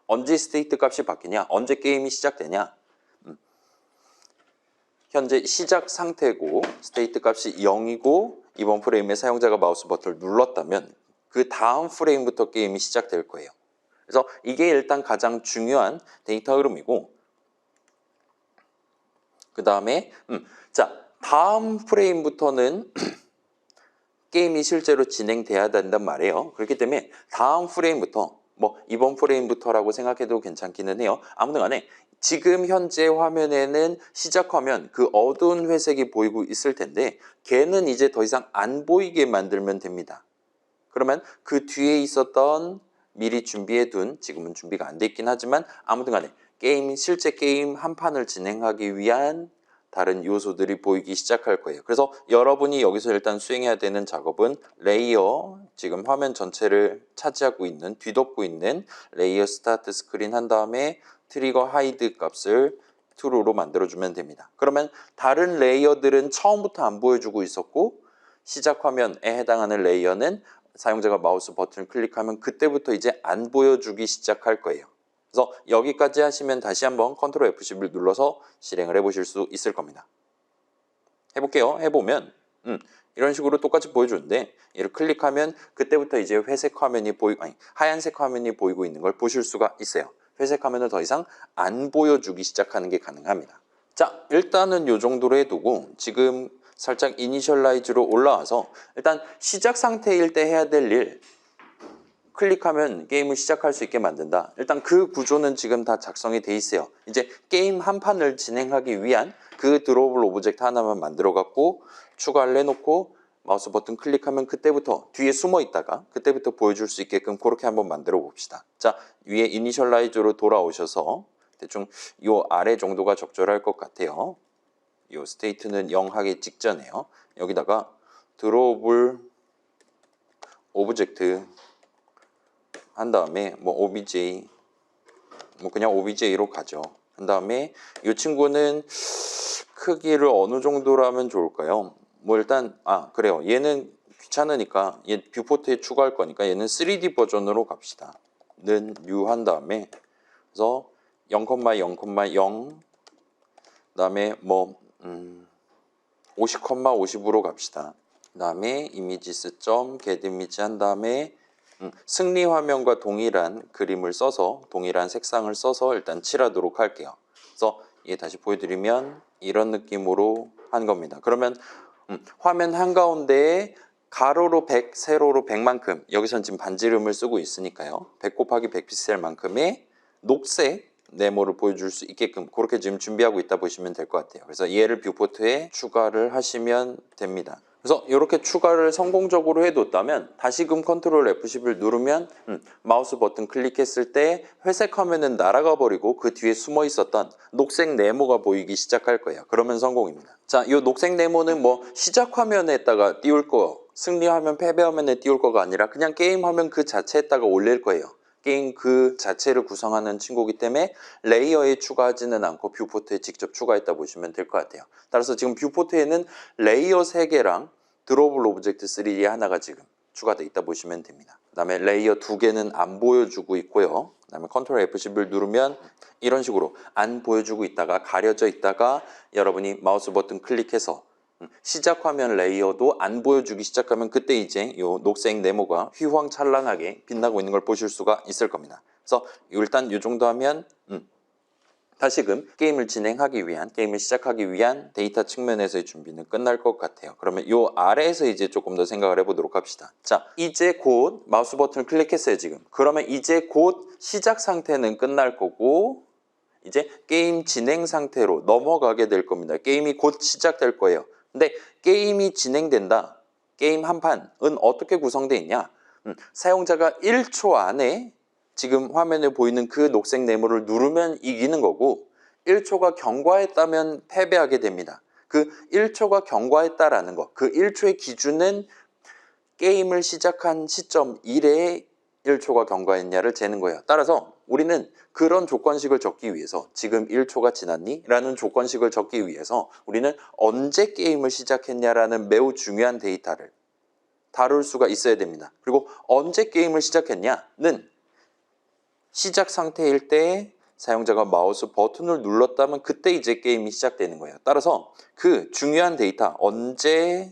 언제 스테이트 값이 바뀌냐? 언제 게임이 시작되냐? 현재 시작 상태고 스테이트 값이 0이고 이번 프레임에 사용자가 마우스 버튼을 눌렀다면 그 다음 프레임부터 게임이 시작될 거예요. 그래서 이게 일단 가장 중요한 데이터 흐름이고, 그 다음에 자, 다음 프레임부터는 게임이 실제로 진행돼야 된단 말이에요. 그렇기 때문에 다음 프레임부터 뭐 이번 프레임부터라고 생각해도 괜찮기는 해요. 아무튼 간에 지금 현재 화면에는 시작 화면 그 어두운 회색이 보이고 있을 텐데 걔는 이제 더 이상 안 보이게 만들면 됩니다. 그러면 그 뒤에 있었던 미리 준비해둔, 지금은 준비가 안 돼 있긴 하지만 아무튼 간에 실제 게임 한 판을 진행하기 위한 다른 요소들이 보이기 시작할 거예요. 그래서 여러분이 여기서 일단 수행해야 되는 작업은 레이어, 지금 화면 전체를 차지하고 있는, 뒤덮고 있는 레이어 스타트 스크린 한 다음에 트리거 하이드 값을 true로 만들어주면 됩니다. 그러면 다른 레이어들은 처음부터 안 보여주고 있었고 시작 화면에 해당하는 레이어는 사용자가 마우스 버튼을 클릭하면 그때부터 이제 안 보여주기 시작할 거예요. 그래서 여기까지 하시면 다시 한번 컨트롤 F11 눌러서 실행을 해보실 수 있을 겁니다. 해볼게요. 해보면 이런 식으로 똑같이 보여주는데 얘를 클릭하면 그때부터 이제 하얀색 화면이 보이고 있는 걸 보실 수가 있어요. 회색 화면을 더 이상 안 보여주기 시작하는 게 가능합니다. 자, 일단은 이 정도로 해두고 지금 살짝 이니셜라이즈로 올라와서 일단 시작 상태일 때 해야 될 일, 클릭하면 게임을 시작할 수 있게 만든다. 일단 그 구조는 지금 다 작성이 돼 있어요. 이제 게임 한 판을 진행하기 위한 그 드로우블 오브젝트 하나만 만들어 갖고 추가를 해놓고 마우스 버튼 클릭하면 그때부터 뒤에 숨어 있다가 그때부터 보여줄 수 있게끔 그렇게 한번 만들어 봅시다. 자, 위에 이니셜라이즈로 돌아오셔서 대충 요 아래 정도가 적절할 것 같아요. 요 스테이트는 0 하기 직전에요. 여기다가 드로우블 오브젝트 한 다음에 뭐 obj 뭐 그냥 obj로 가죠. 한 다음에 이 친구는 크기를 어느 정도로 하면 좋을까요? 뭐 일단 그래요. 얘는 귀찮으니까 얘 뷰포트에 추가할 거니까 얘는 3D 버전으로 갑시다. 는 new 한 다음에 그래서 0,0,0 그다음에 뭐 50,50으로 갑시다. 그 다음에 images.getImage 한 다음에 승리 화면과 동일한 그림을 써서 동일한 색상을 써서 일단 칠하도록 할게요. 그래서 얘 다시 보여드리면 이런 느낌으로 한 겁니다. 그러면 화면 한가운데에 가로로 100, 세로로 100만큼 여기선 지금 반지름을 쓰고 있으니까요. 100 곱하기 100 픽셀만큼의 녹색 네모를 보여줄 수 있게끔 그렇게 지금 준비하고 있다 보시면 될 것 같아요. 그래서 얘를 뷰포트에 추가를 하시면 됩니다. 그래서 이렇게 추가를 성공적으로 해뒀다면 다시금 컨트롤 F11 누르면 마우스 버튼 클릭했을 때 회색 화면은 날아가 버리고 그 뒤에 숨어 있었던 녹색 네모가 보이기 시작할 거예요. 그러면 성공입니다. 자, 이 녹색 네모는 뭐 시작 화면에다가 띄울 거, 승리 화면, 패배 화면에 띄울 거가 아니라 그냥 게임 화면 그 자체에다가 올릴 거예요. 게임 그 자체를 구성하는 친구이기 때문에 레이어에 추가하지는 않고 뷰포트에 직접 추가했다 보시면 될 것 같아요. 따라서 지금 뷰포트에는 레이어 3개랑 드로우블 오브젝트 3D 하나가 지금 추가되어 있다 보시면 됩니다. 그 다음에 레이어 2개는 안 보여주고 있고요. 그 다음에 컨트롤 F11 누르면 이런 식으로 안 보여주고 있다가 가려져 있다가 여러분이 마우스 버튼 클릭해서 시작 화면 레이어도 안 보여주기 시작하면 그때 이제 요 녹색 네모가 휘황찬란하게 빛나고 있는 걸 보실 수가 있을 겁니다. 그래서 일단 이 정도 하면 다시금 게임을 진행하기 위한, 게임을 시작하기 위한 데이터 측면에서의 준비는 끝날 것 같아요. 그러면 요 아래에서 이제 조금 더 생각을 해보도록 합시다. 자, 이제 곧 마우스 버튼을 클릭했어요, 지금. 그러면 이제 곧 시작 상태는 끝날 거고 이제 게임 진행 상태로 넘어가게 될 겁니다. 게임이 곧 시작될 거예요. 근데 게임이 진행된다. 게임 한 판은 어떻게 구성되어 있냐? 사용자가 1초 안에 지금 화면에 보이는 그 녹색 네모를 누르면 이기는 거고 1초가 경과했다면 패배하게 됩니다. 그 1초가 경과했다라는 거, 그 1초의 기준은 게임을 시작한 시점 이래에 1초가 경과했냐를 재는 거예요. 따라서 우리는 그런 조건식을 적기 위해서 지금 1초가 지났니? 라는 조건식을 적기 위해서 우리는 언제 게임을 시작했냐라는 매우 중요한 데이터를 다룰 수가 있어야 됩니다. 그리고 언제 게임을 시작했냐는 시작 상태일 때 사용자가 마우스 버튼을 눌렀다면 그때 이제 게임이 시작되는 거예요. 따라서 그 중요한 데이터 언제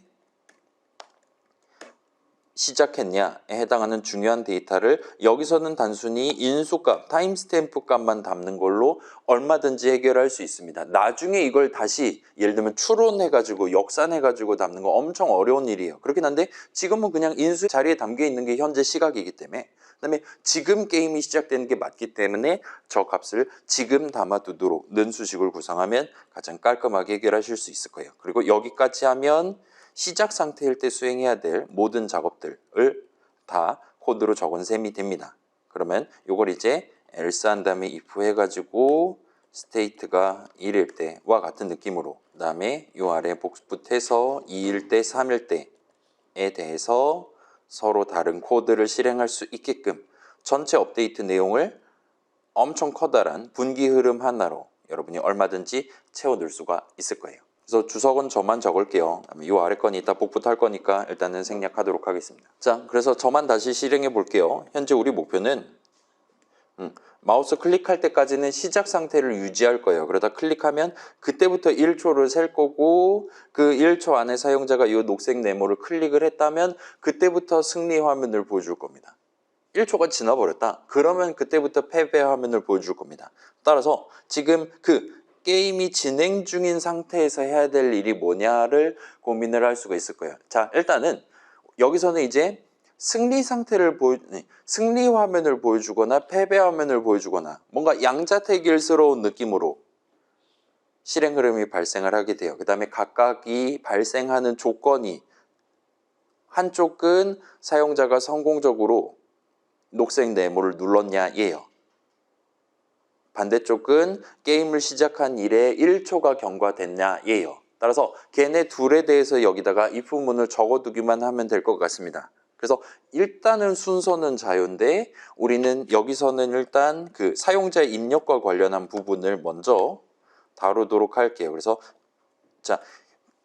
시작했냐에 해당하는 중요한 데이터를 여기서는 단순히 인수값, 타임스탬프 값만 담는 걸로 얼마든지 해결할 수 있습니다. 나중에 이걸 다시 예를 들면 추론해가지고 역산해가지고 담는 거 엄청 어려운 일이에요. 그렇긴 한데 지금은 그냥 인수 자리에 담겨 있는 게 현재 시각이기 때문에, 그다음에 지금 게임이 시작되는 게 맞기 때문에 저 값을 지금 담아두도록 는 수식을 구성하면 가장 깔끔하게 해결하실 수 있을 거예요. 그리고 여기까지 하면 시작 상태일 때 수행해야 될 모든 작업들을 다 코드로 적은 셈이 됩니다. 그러면 이걸 이제 else 한 다음에 if 해가지고 state가 1일 때와 같은 느낌으로, 그 다음에 이 아래 복붙해서 2일 때 3일 때에 대해서 서로 다른 코드를 실행할 수 있게끔 전체 업데이트 내용을 엄청 커다란 분기 흐름 하나로 여러분이 얼마든지 채워둘 수가 있을 거예요. 그래서 주석은 저만 적을게요. 이 아래 건 이따 복붙할 거니까 일단은 생략하도록 하겠습니다. 자, 그래서 저만 다시 실행해 볼게요. 현재 우리 목표는 마우스 클릭할 때까지는 시작 상태를 유지할 거예요. 그러다 클릭하면 그때부터 1초를 셀 거고, 그 1초 안에 사용자가 이 녹색 네모를 클릭을 했다면 그때부터 승리 화면을 보여줄 겁니다. 1초가 지나버렸다. 그러면 그때부터 패배 화면을 보여줄 겁니다. 따라서 지금 그 게임이 진행 중인 상태에서 해야 될 일이 뭐냐를 고민을 할 수가 있을 거예요. 자, 일단은 여기서는 이제 승리 상태를 승리 화면을 보여주거나 패배 화면을 보여주거나 뭔가 양자택일스러운 느낌으로 실행 흐름이 발생을 하게 돼요. 그 다음에 각각이 발생하는 조건이, 한쪽은 사용자가 성공적으로 녹색 네모를 눌렀냐 예요. 반대쪽은 게임을 시작한 이래 1초가 경과됐냐 예요. 따라서 걔네 둘에 대해서 여기다가 if문을 적어두기만 하면 될 것 같습니다. 그래서 일단은 순서는 자유인데 우리는 여기서는 일단 그 사용자의 입력과 관련한 부분을 먼저 다루도록 할게요. 그래서 자,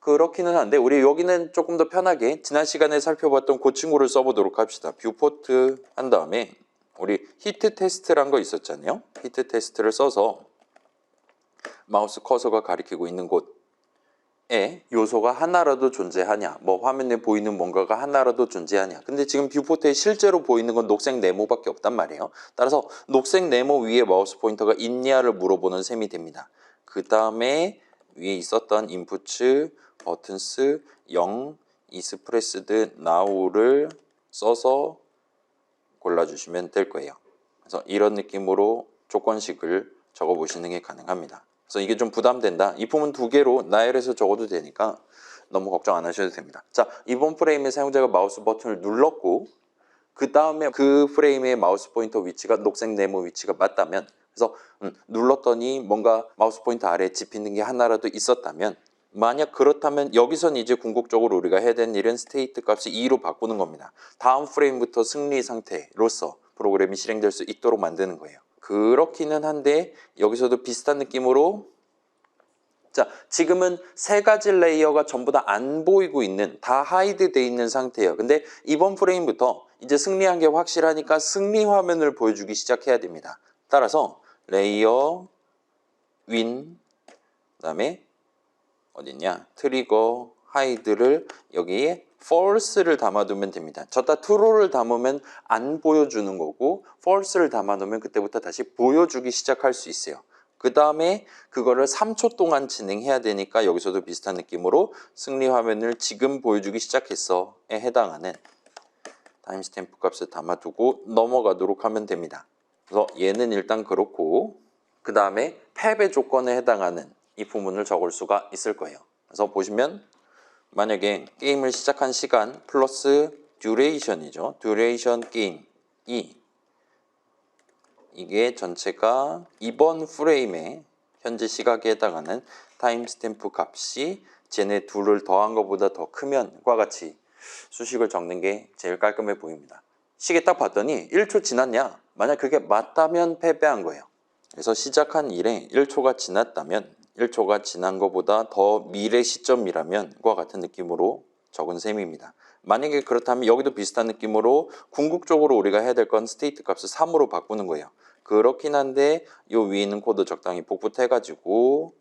그렇기는 한데 우리 여기는 조금 더 편하게 지난 시간에 살펴봤던 그 친구를 써보도록 합시다. 뷰포트 한 다음에 우리 히트 테스트란 거 있었잖아요. 히트 테스트를 써서 마우스 커서가 가리키고 있는 곳에 요소가 하나라도 존재하냐, 뭐 화면에 보이는 뭔가가 하나라도 존재하냐. 근데 지금 뷰포트에 실제로 보이는 건 녹색 네모밖에 없단 말이에요. 따라서 녹색 네모 위에 마우스 포인터가 있냐를 물어보는 셈이 됩니다. 그 다음에 위에 있었던 인풋츠, 버튼스, 0, 이스프레스드, now를 써서 골라주시면 될 거예요. 그래서 이런 느낌으로 조건식을 적어보시는 게 가능합니다. 그래서 이게 좀 부담된다. if문 2개로 나열해서 적어도 되니까 너무 걱정 안 하셔도 됩니다. 자, 이번 프레임에 사용자가 마우스 버튼을 눌렀고 그 다음에 그 프레임의 마우스 포인터 위치가 녹색 네모 위치가 맞다면, 그래서 눌렀더니 뭔가 마우스 포인터 아래에 집히는 게 하나라도 있었다면, 만약 그렇다면 여기선 이제 궁극적으로 우리가 해야 되는 일은 스테이트 값을 2로 바꾸는 겁니다. 다음 프레임부터 승리 상태로서 프로그램이 실행될 수 있도록 만드는 거예요. 그렇기는 한데 여기서도 비슷한 느낌으로, 자, 지금은 세 가지 레이어가 전부 다 안 보이고 있는, 다 하이드 돼 있는 상태예요. 근데 이번 프레임부터 이제 승리한 게 확실하니까 승리 화면을 보여주기 시작해야 됩니다. 따라서 레이어, 윈, 그 다음에 어딨냐, 트리거, 하이드를 여기에 false를 담아두면 됩니다. 저다 true를 담으면 안 보여주는 거고 false를 담아놓으면 그때부터 다시 보여주기 시작할 수 있어요. 그 다음에 그거를 3초 동안 진행해야 되니까 여기서도 비슷한 느낌으로 승리 화면을 지금 보여주기 시작했어에 해당하는 타임스탬프 값을 담아두고 넘어가도록 하면 됩니다. 그래서 얘는 일단 그렇고, 그 다음에 패배 조건에 해당하는 if문을 적을 수가 있을 거예요. 그래서 보시면 만약에 게임을 시작한 시간 플러스 듀레이션이죠. 듀레이션 게임이, 이게 전체가 이번 프레임의 현재 시각에 해당하는 타임스탬프 값이 쟤네 둘을 더한 것보다 더 크면 과 같이 수식을 적는 게 제일 깔끔해 보입니다. 시계 딱 봤더니 1초 지났냐? 만약 그게 맞다면 패배한 거예요. 그래서 시작한 일에 1초가 지났다면, 1초가 지난 것보다 더 미래 시점이라면 과 같은 느낌으로 적은 셈입니다. 만약에 그렇다면 여기도 비슷한 느낌으로 궁극적으로 우리가 해야 될 건 스테이트 값을 3으로 바꾸는 거예요. 그렇긴 한데 이 위에 있는 코드 적당히 복붙해가지고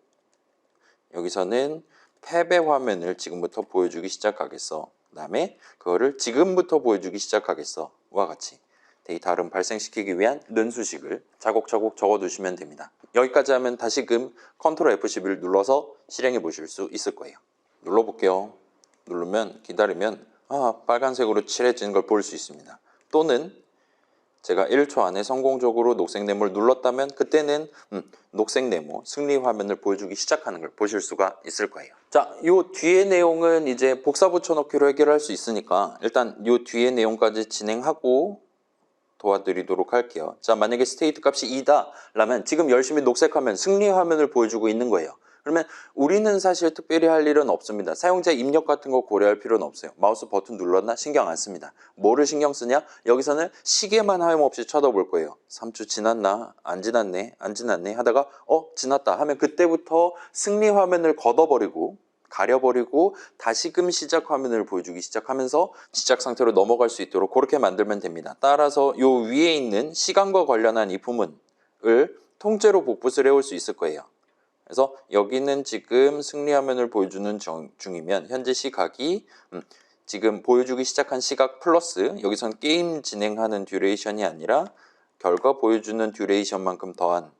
여기서는 패배 화면을 지금부터 보여주기 시작하겠어. 그 다음에 그거를 지금부터 보여주기 시작하겠어. 와 같이 데이터 흐름 발생시키기 위한 는 수식을 차곡차곡 적어두시면 됩니다. 여기까지 하면 다시금 컨트롤 F11을 눌러서 실행해 보실 수 있을 거예요. 눌러볼게요. 누르면 기다리면 빨간색으로 칠해진 걸 볼 수 있습니다. 또는 제가 1초 안에 성공적으로 녹색 네모를 눌렀다면 그때는 녹색 네모 승리 화면을 보여주기 시작하는 걸 보실 수가 있을 거예요. 자, 요 뒤에 내용은 이제 복사 붙여넣기로 해결할 수 있으니까 일단 요 뒤에 내용까지 진행하고 도와드리도록 할게요. 자, 만약에 스테이트 값이 2다 라면 지금 열심히 녹색 화면 승리 화면을 보여주고 있는 거예요. 그러면 우리는 사실 특별히 할 일은 없습니다. 사용자 입력 같은 거 고려할 필요는 없어요. 마우스 버튼 눌렀나? 신경 안 씁니다. 뭐를 신경 쓰냐? 여기서는 시계만 하염없이 쳐다볼 거예요. 3초 지났나? 안 지났네? 안 지났네? 하다가 지났다 하면 그때부터 승리 화면을 걷어버리고 가려버리고 다시금 시작 화면을 보여주기 시작하면서 시작 상태로 넘어갈 수 있도록 그렇게 만들면 됩니다. 따라서 요 위에 있는 시간과 관련한 이 부분을 통째로 복붙을 해올 수 있을 거예요. 그래서 여기는 지금 승리 화면을 보여주는 중이면 현재 시각이 지금 보여주기 시작한 시각 플러스 여기선 게임 진행하는 듀레이션이 아니라 결과 보여주는 듀레이션만큼 더한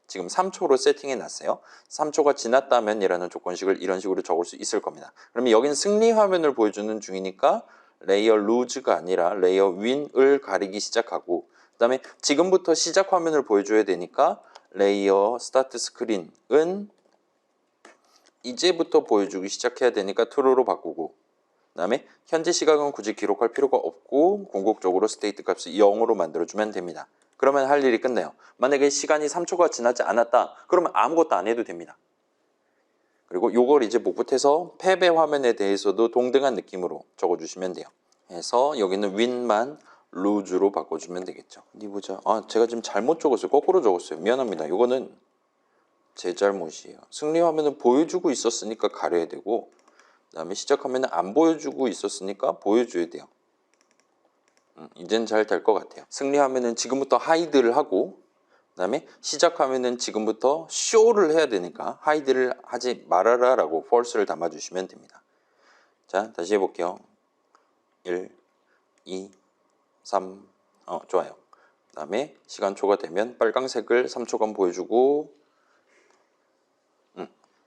지금 3초로 세팅해 놨어요. 3초가 지났다면 이라는 조건식을 이런 식으로 적을 수 있을 겁니다. 그러면 여기는 승리 화면을 보여주는 중이니까 레이어 루즈가 아니라 레이어 윈을 가리기 시작하고 그 다음에 지금부터 시작 화면을 보여줘야 되니까 레이어 스타트 스크린은 이제부터 보여주기 시작해야 되니까 true로 바꾸고 그 다음에 현재 시각은 굳이 기록할 필요가 없고 궁극적으로 스테이트 값을 0으로 만들어주면 됩니다. 그러면 할 일이 끝나요. 만약에 시간이 3초가 지나지 않았다 그러면 아무것도 안 해도 됩니다. 그리고 요걸 이제 복붙해서 패배 화면에 대해서도 동등한 느낌으로 적어주시면 돼요. 해서 여기는 윈만 루즈로 바꿔주면 되겠죠. 어디 보자. 제가 지금 잘못 적었어요. 거꾸로 적었어요. 미안합니다. 이거는 제 잘못이에요. 승리 화면은 보여주고 있었으니까 가려야 되고 그 다음에 시작 화면은 안 보여주고 있었으니까 보여줘야 돼요. 이젠 잘 될 것 같아요. 승리 화면은 지금부터 하이드를 하고 그 다음에 시작 화면은 지금부터 쇼를 해야 되니까 하이드를 하지 말아라 라고 false를 담아주시면 됩니다. 자, 다시 해볼게요. 1, 2, 3, 좋아요. 그 다음에 시간초가 되면 빨강색을 3초간 보여주고 그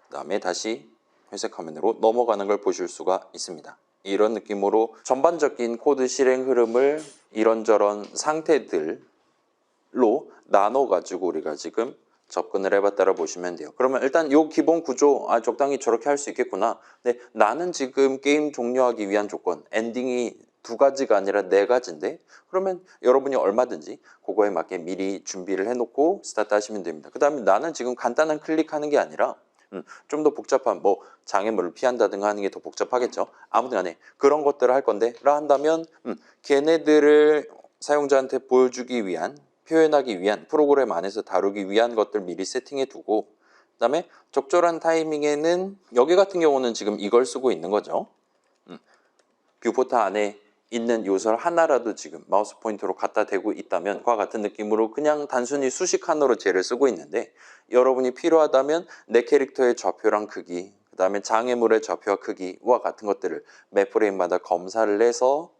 다음에 다시 회색 화면으로 넘어가는 걸 보실 수가 있습니다. 이런 느낌으로 전반적인 코드 실행 흐름을 이런저런 상태들로 나눠가지고 우리가 지금 접근을 해봤다라 보시면 돼요. 그러면 일단 이 기본 구조 적당히 저렇게 할 수 있겠구나. 근데 나는 지금 게임 종료하기 위한 조건 엔딩이 2가지가 아니라 4가지인데 그러면 여러분이 얼마든지 그거에 맞게 미리 준비를 해놓고 스타트 하시면 됩니다. 그 다음에 나는 지금 간단한 클릭하는 게 아니라 좀 더 복잡한 장애물을 피한다든가 하는 게 더 복잡하겠죠. 아무튼 간에 그런 것들을 할 건데 라 한다면 걔네들을 사용자한테 보여주기 위한 표현하기 위한 프로그램 안에서 다루기 위한 것들 미리 세팅해 두고 그 다음에 적절한 타이밍에는 여기 같은 경우는 지금 이걸 쓰고 있는 거죠. 뷰포터 안에 있는 요소를 하나라도 지금 마우스 포인터로 갖다 대고 있다면 그와 같은 느낌으로 그냥 단순히 수식 하나로 쟤를 쓰고 있는데 여러분이 필요하다면 내 캐릭터의 좌표랑 크기 그 다음에 장애물의 좌표와 크기와 같은 것들을 매 프레임마다 검사를 해서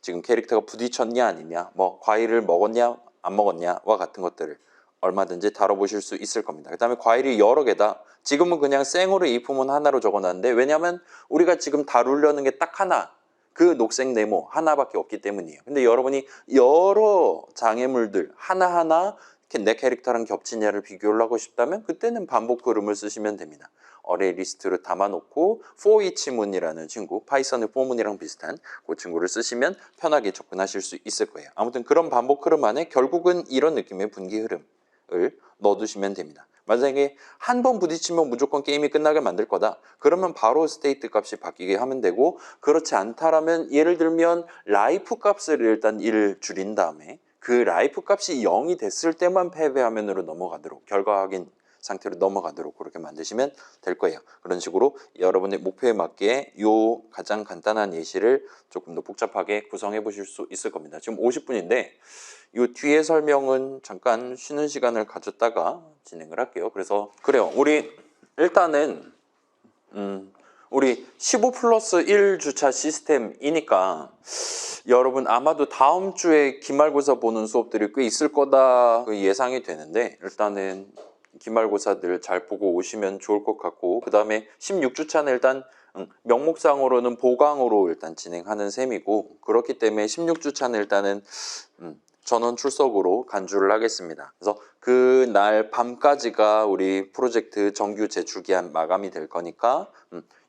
지금 캐릭터가 부딪혔냐 아니냐 과일을 먹었냐 안 먹었냐와 같은 것들을 얼마든지 다뤄보실 수 있을 겁니다. 그 다음에 과일이 여러 개다. 지금은 그냥 생으로 이 부분 하나로 적어놨는데 왜냐하면 우리가 지금 다루려는 게 딱 하나 그 녹색 네모 하나밖에 없기 때문이에요. 근데 여러분이 여러 장애물들 하나하나 내 캐릭터랑 겹치냐를 비교를 하고 싶다면 그때는 반복 흐름을 쓰시면 됩니다. 어레이 리스트로 담아놓고 for each 문이라는 친구 파이썬의 for문이랑 비슷한 그 친구를 쓰시면 편하게 접근하실 수 있을 거예요. 아무튼 그런 반복 흐름 안에 결국은 이런 느낌의 분기 흐름을 넣어두시면 됩니다. 만약에 한 번 부딪히면 무조건 게임이 끝나게 만들 거다. 그러면 바로 스테이트 값이 바뀌게 하면 되고 그렇지 않다라면 예를 들면 라이프 값을 일단 1을 줄인 다음에 그 라이프 값이 0이 됐을 때만 패배 화면으로 넘어가도록 결과 확인 상태로 넘어가도록 그렇게 만드시면 될 거예요. 그런 식으로 여러분의 목표에 맞게 요 가장 간단한 예시를 조금 더 복잡하게 구성해 보실 수 있을 겁니다. 지금 50분인데 요 뒤에 설명은 잠깐 쉬는 시간을 가졌다가 진행을 할게요. 그래서 그래요. 우리 일단은 우리 15 플러스 1 주차 시스템이니까 여러분 아마도 다음 주에 기말고사 보는 수업들이 꽤 있을 거다 예상이 되는데 일단은 기말고사들 잘 보고 오시면 좋을 것 같고 그 다음에 16주차는 일단 명목상으로는 보강으로 일단 진행하는 셈이고 그렇기 때문에 16주차는 일단은 전원 출석으로 간주를 하겠습니다. 그래서 그날 밤까지가 우리 프로젝트 정규 제출 기한 마감이 될 거니까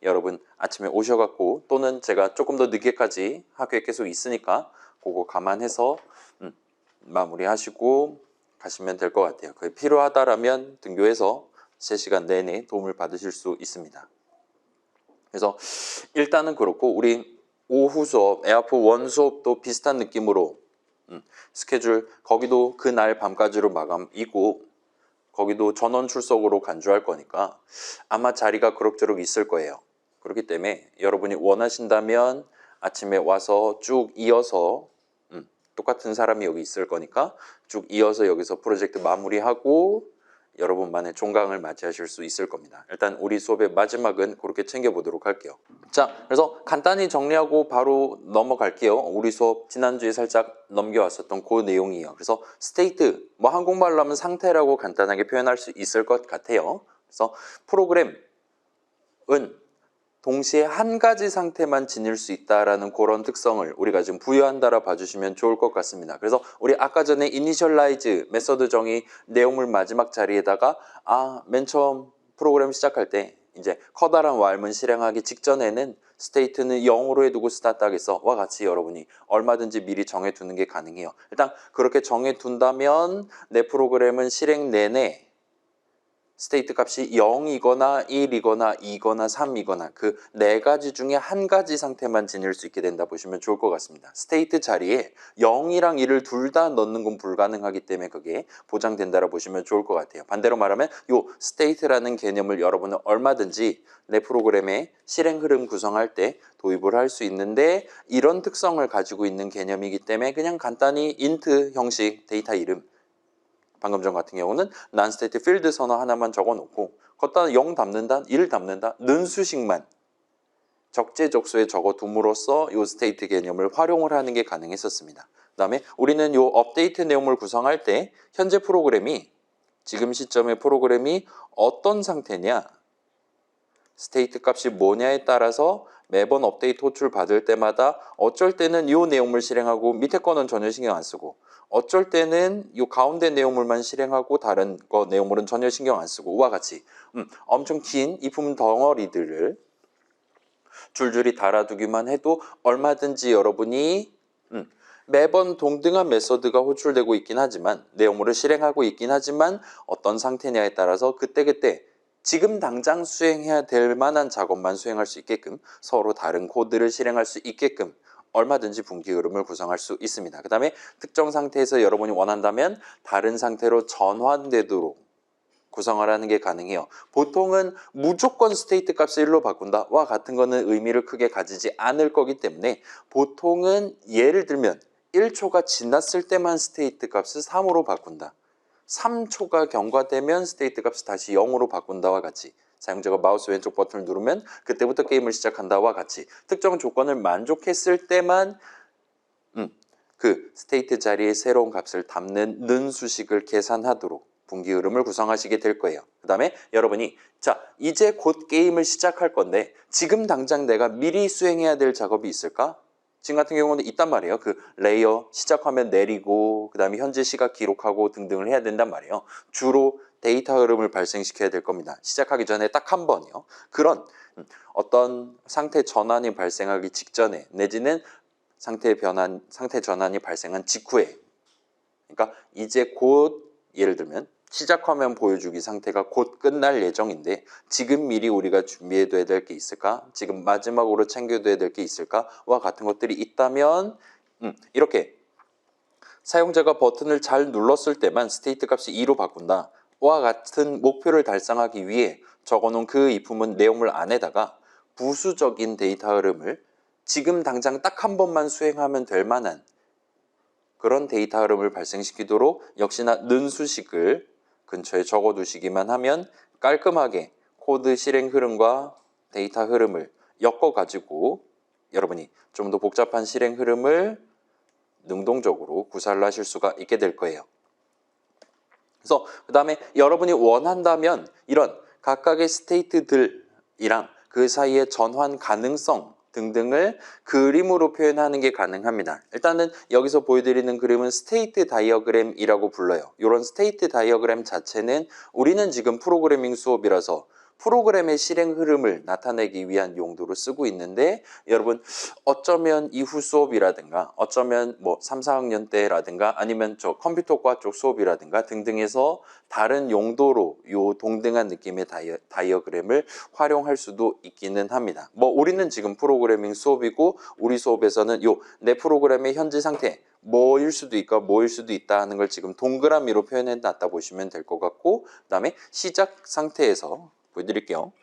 여러분 아침에 오셔갖고 또는 제가 조금 더 늦게까지 학교에 계속 있으니까 그거 감안해서 마무리하시고 가시면 될 것 같아요. 그게 필요하다라면 등교해서 3시간 내내 도움을 받으실 수 있습니다. 그래서 일단은 그렇고 우리 오후 수업, 에어포 1 수업도 비슷한 느낌으로 스케줄 거기도 그날 밤까지로 마감이고 거기도 전원 출석으로 간주할 거니까 아마 자리가 그럭저럭 있을 거예요. 그렇기 때문에 여러분이 원하신다면 아침에 와서 쭉 이어서 똑같은 사람이 여기 있을 거니까 쭉 이어서 여기서 프로젝트 마무리하고 여러분만의 종강을 맞이하실 수 있을 겁니다. 일단 우리 수업의 마지막은 그렇게 챙겨보도록 할게요. 자, 그래서 간단히 정리하고 바로 넘어갈게요. 우리 수업 지난주에 살짝 넘겨왔었던 그 내용이에요. 그래서 스테이트, 뭐 한국말로 하면 상태라고 간단하게 표현할 수 있을 것 같아요. 그래서 프로그램은 동시에 한 가지 상태만 지닐 수 있다라는 그런 특성을 우리가 지금 부여한다라 봐주시면 좋을 것 같습니다. 그래서 우리 아까 전에 이니셜라이즈 메서드 정의 내용물 마지막 자리에다가 맨 처음 프로그램 시작할 때 이제 커다란 while문 실행하기 직전에는 스테이트는 0으로 해두고 스타트하겠어와 같이 여러분이 얼마든지 미리 정해두는 게 가능해요. 일단 그렇게 정해둔다면 내 프로그램은 실행 내내 스테이트 값이 0이거나 1이거나 2거나 3이거나 그 네 가지 중에 한 가지 상태만 지닐 수 있게 된다 보시면 좋을 것 같습니다. 스테이트 자리에 0이랑 1을 둘 다 넣는 건 불가능하기 때문에 그게 보장된다고 보시면 좋을 것 같아요. 반대로 말하면 이 스테이트라는 개념을 여러분은 얼마든지 내 프로그램의 실행 흐름 구성할 때 도입을 할 수 있는데 이런 특성을 가지고 있는 개념이기 때문에 그냥 간단히 int 형식 데이터 이름 방금 전 같은 경우는 non-state field 선어 하나만 적어놓고 걷다 0 담는다, 1 담는다, 는 수식만 적재적소에 적어둠으로써 이 스테이트 개념을 활용을 하는 게 가능했었습니다. 그 다음에 우리는 이 업데이트 내용을 구성할 때 현재 프로그램이 지금 시점의 프로그램이 어떤 상태냐 스테이트 값이 뭐냐에 따라서 매번 업데이트 호출 받을 때마다 어쩔 때는 이 내용물 실행하고 밑에 거는 전혀 신경 안 쓰고 어쩔 때는 이 가운데 내용물만 실행하고 다른 거 내용물은 전혀 신경 안 쓰고 와 같이 엄청 긴 이품 덩어리들을 줄줄이 달아두기만 해도 얼마든지 여러분이 매번 동등한 메서드가 호출되고 있긴 하지만 내용물을 실행하고 있긴 하지만 어떤 상태냐에 따라서 그때그때 지금 당장 수행해야 될 만한 작업만 수행할 수 있게끔 서로 다른 코드를 실행할 수 있게끔 얼마든지 분기 흐름을 구성할 수 있습니다. 그 다음에 특정 상태에서 여러분이 원한다면 다른 상태로 전환되도록 구성을 하는 게 가능해요. 보통은 무조건 스테이트 값을 1로 바꾼다와 같은 거는 의미를 크게 가지지 않을 거기 때문에 보통은 예를 들면 1초가 지났을 때만 스테이트 값을 3으로 바꾼다. 3초가 경과되면 스테이트 값을 다시 0으로 바꾼다와 같이 사용자가 마우스 왼쪽 버튼을 누르면 그때부터 게임을 시작한다와 같이 특정 조건을 만족했을 때만 그 스테이트 자리에 새로운 값을 담는 는 수식을 계산하도록 분기 흐름을 구성하시게 될 거예요. 그 다음에 여러분이 자 이제 곧 게임을 시작할 건데 지금 당장 내가 미리 수행해야 될 작업이 있을까? 지금 같은 경우는 있단 말이에요. 그 레이어 시작하면 내리고 그 다음에 현재 시각 기록하고 등등을 해야 된단 말이에요. 주로 데이터 흐름을 발생시켜야 될 겁니다. 시작하기 전에 딱 한 번이요. 그런 어떤 상태 전환이 발생하기 직전에 내지는 상태 전환이 발생한 직후에 그러니까 이제 곧 예를 들면 시작 화면 보여주기 상태가 곧 끝날 예정인데 지금 미리 우리가 준비해둬야 될 게 있을까? 지금 마지막으로 챙겨둬야 될 게 있을까? 와 같은 것들이 있다면 이렇게 사용자가 버튼을 잘 눌렀을 때만 스테이트 값이 2로 바꾼다. 와 같은 목표를 달성하기 위해 적어놓은 그 이품은 내용물 안에다가 부수적인 데이터 흐름을 지금 당장 딱 한 번만 수행하면 될 만한 그런 데이터 흐름을 발생시키도록 역시나 는 수식을 근처에 적어두시기만 하면 깔끔하게 코드 실행 흐름과 데이터 흐름을 엮어가지고 여러분이 좀 더 복잡한 실행 흐름을 능동적으로 구사를 하실 수가 있게 될 거예요. 그래서 그 다음에 여러분이 원한다면 이런 각각의 스테이트들이랑 그 사이의 전환 가능성 등등을 그림으로 표현하는 게 가능합니다. 일단은 여기서 보여드리는 그림은 스테이트 다이어그램이라고 불러요. 이런 스테이트 다이어그램 자체는 우리는 지금 프로그래밍 수업이라서 프로그램의 실행 흐름을 나타내기 위한 용도로 쓰고 있는데 여러분 어쩌면 이후 수업이라든가 어쩌면 뭐 3, 4학년 때라든가 아니면 저 컴퓨터과 쪽 수업이라든가 등등에서 다른 용도로 요 동등한 느낌의 다이어그램을 활용할 수도 있기는 합니다. 뭐 우리는 지금 프로그래밍 수업이고 우리 수업에서는 요 내 프로그램의 현재 상태 뭐일 수도 있고 뭐일 수도 있다 하는 걸 지금 동그라미로 표현해 놨다 보시면 될 것 같고 그 다음에 시작 상태에서 보여드릴게요.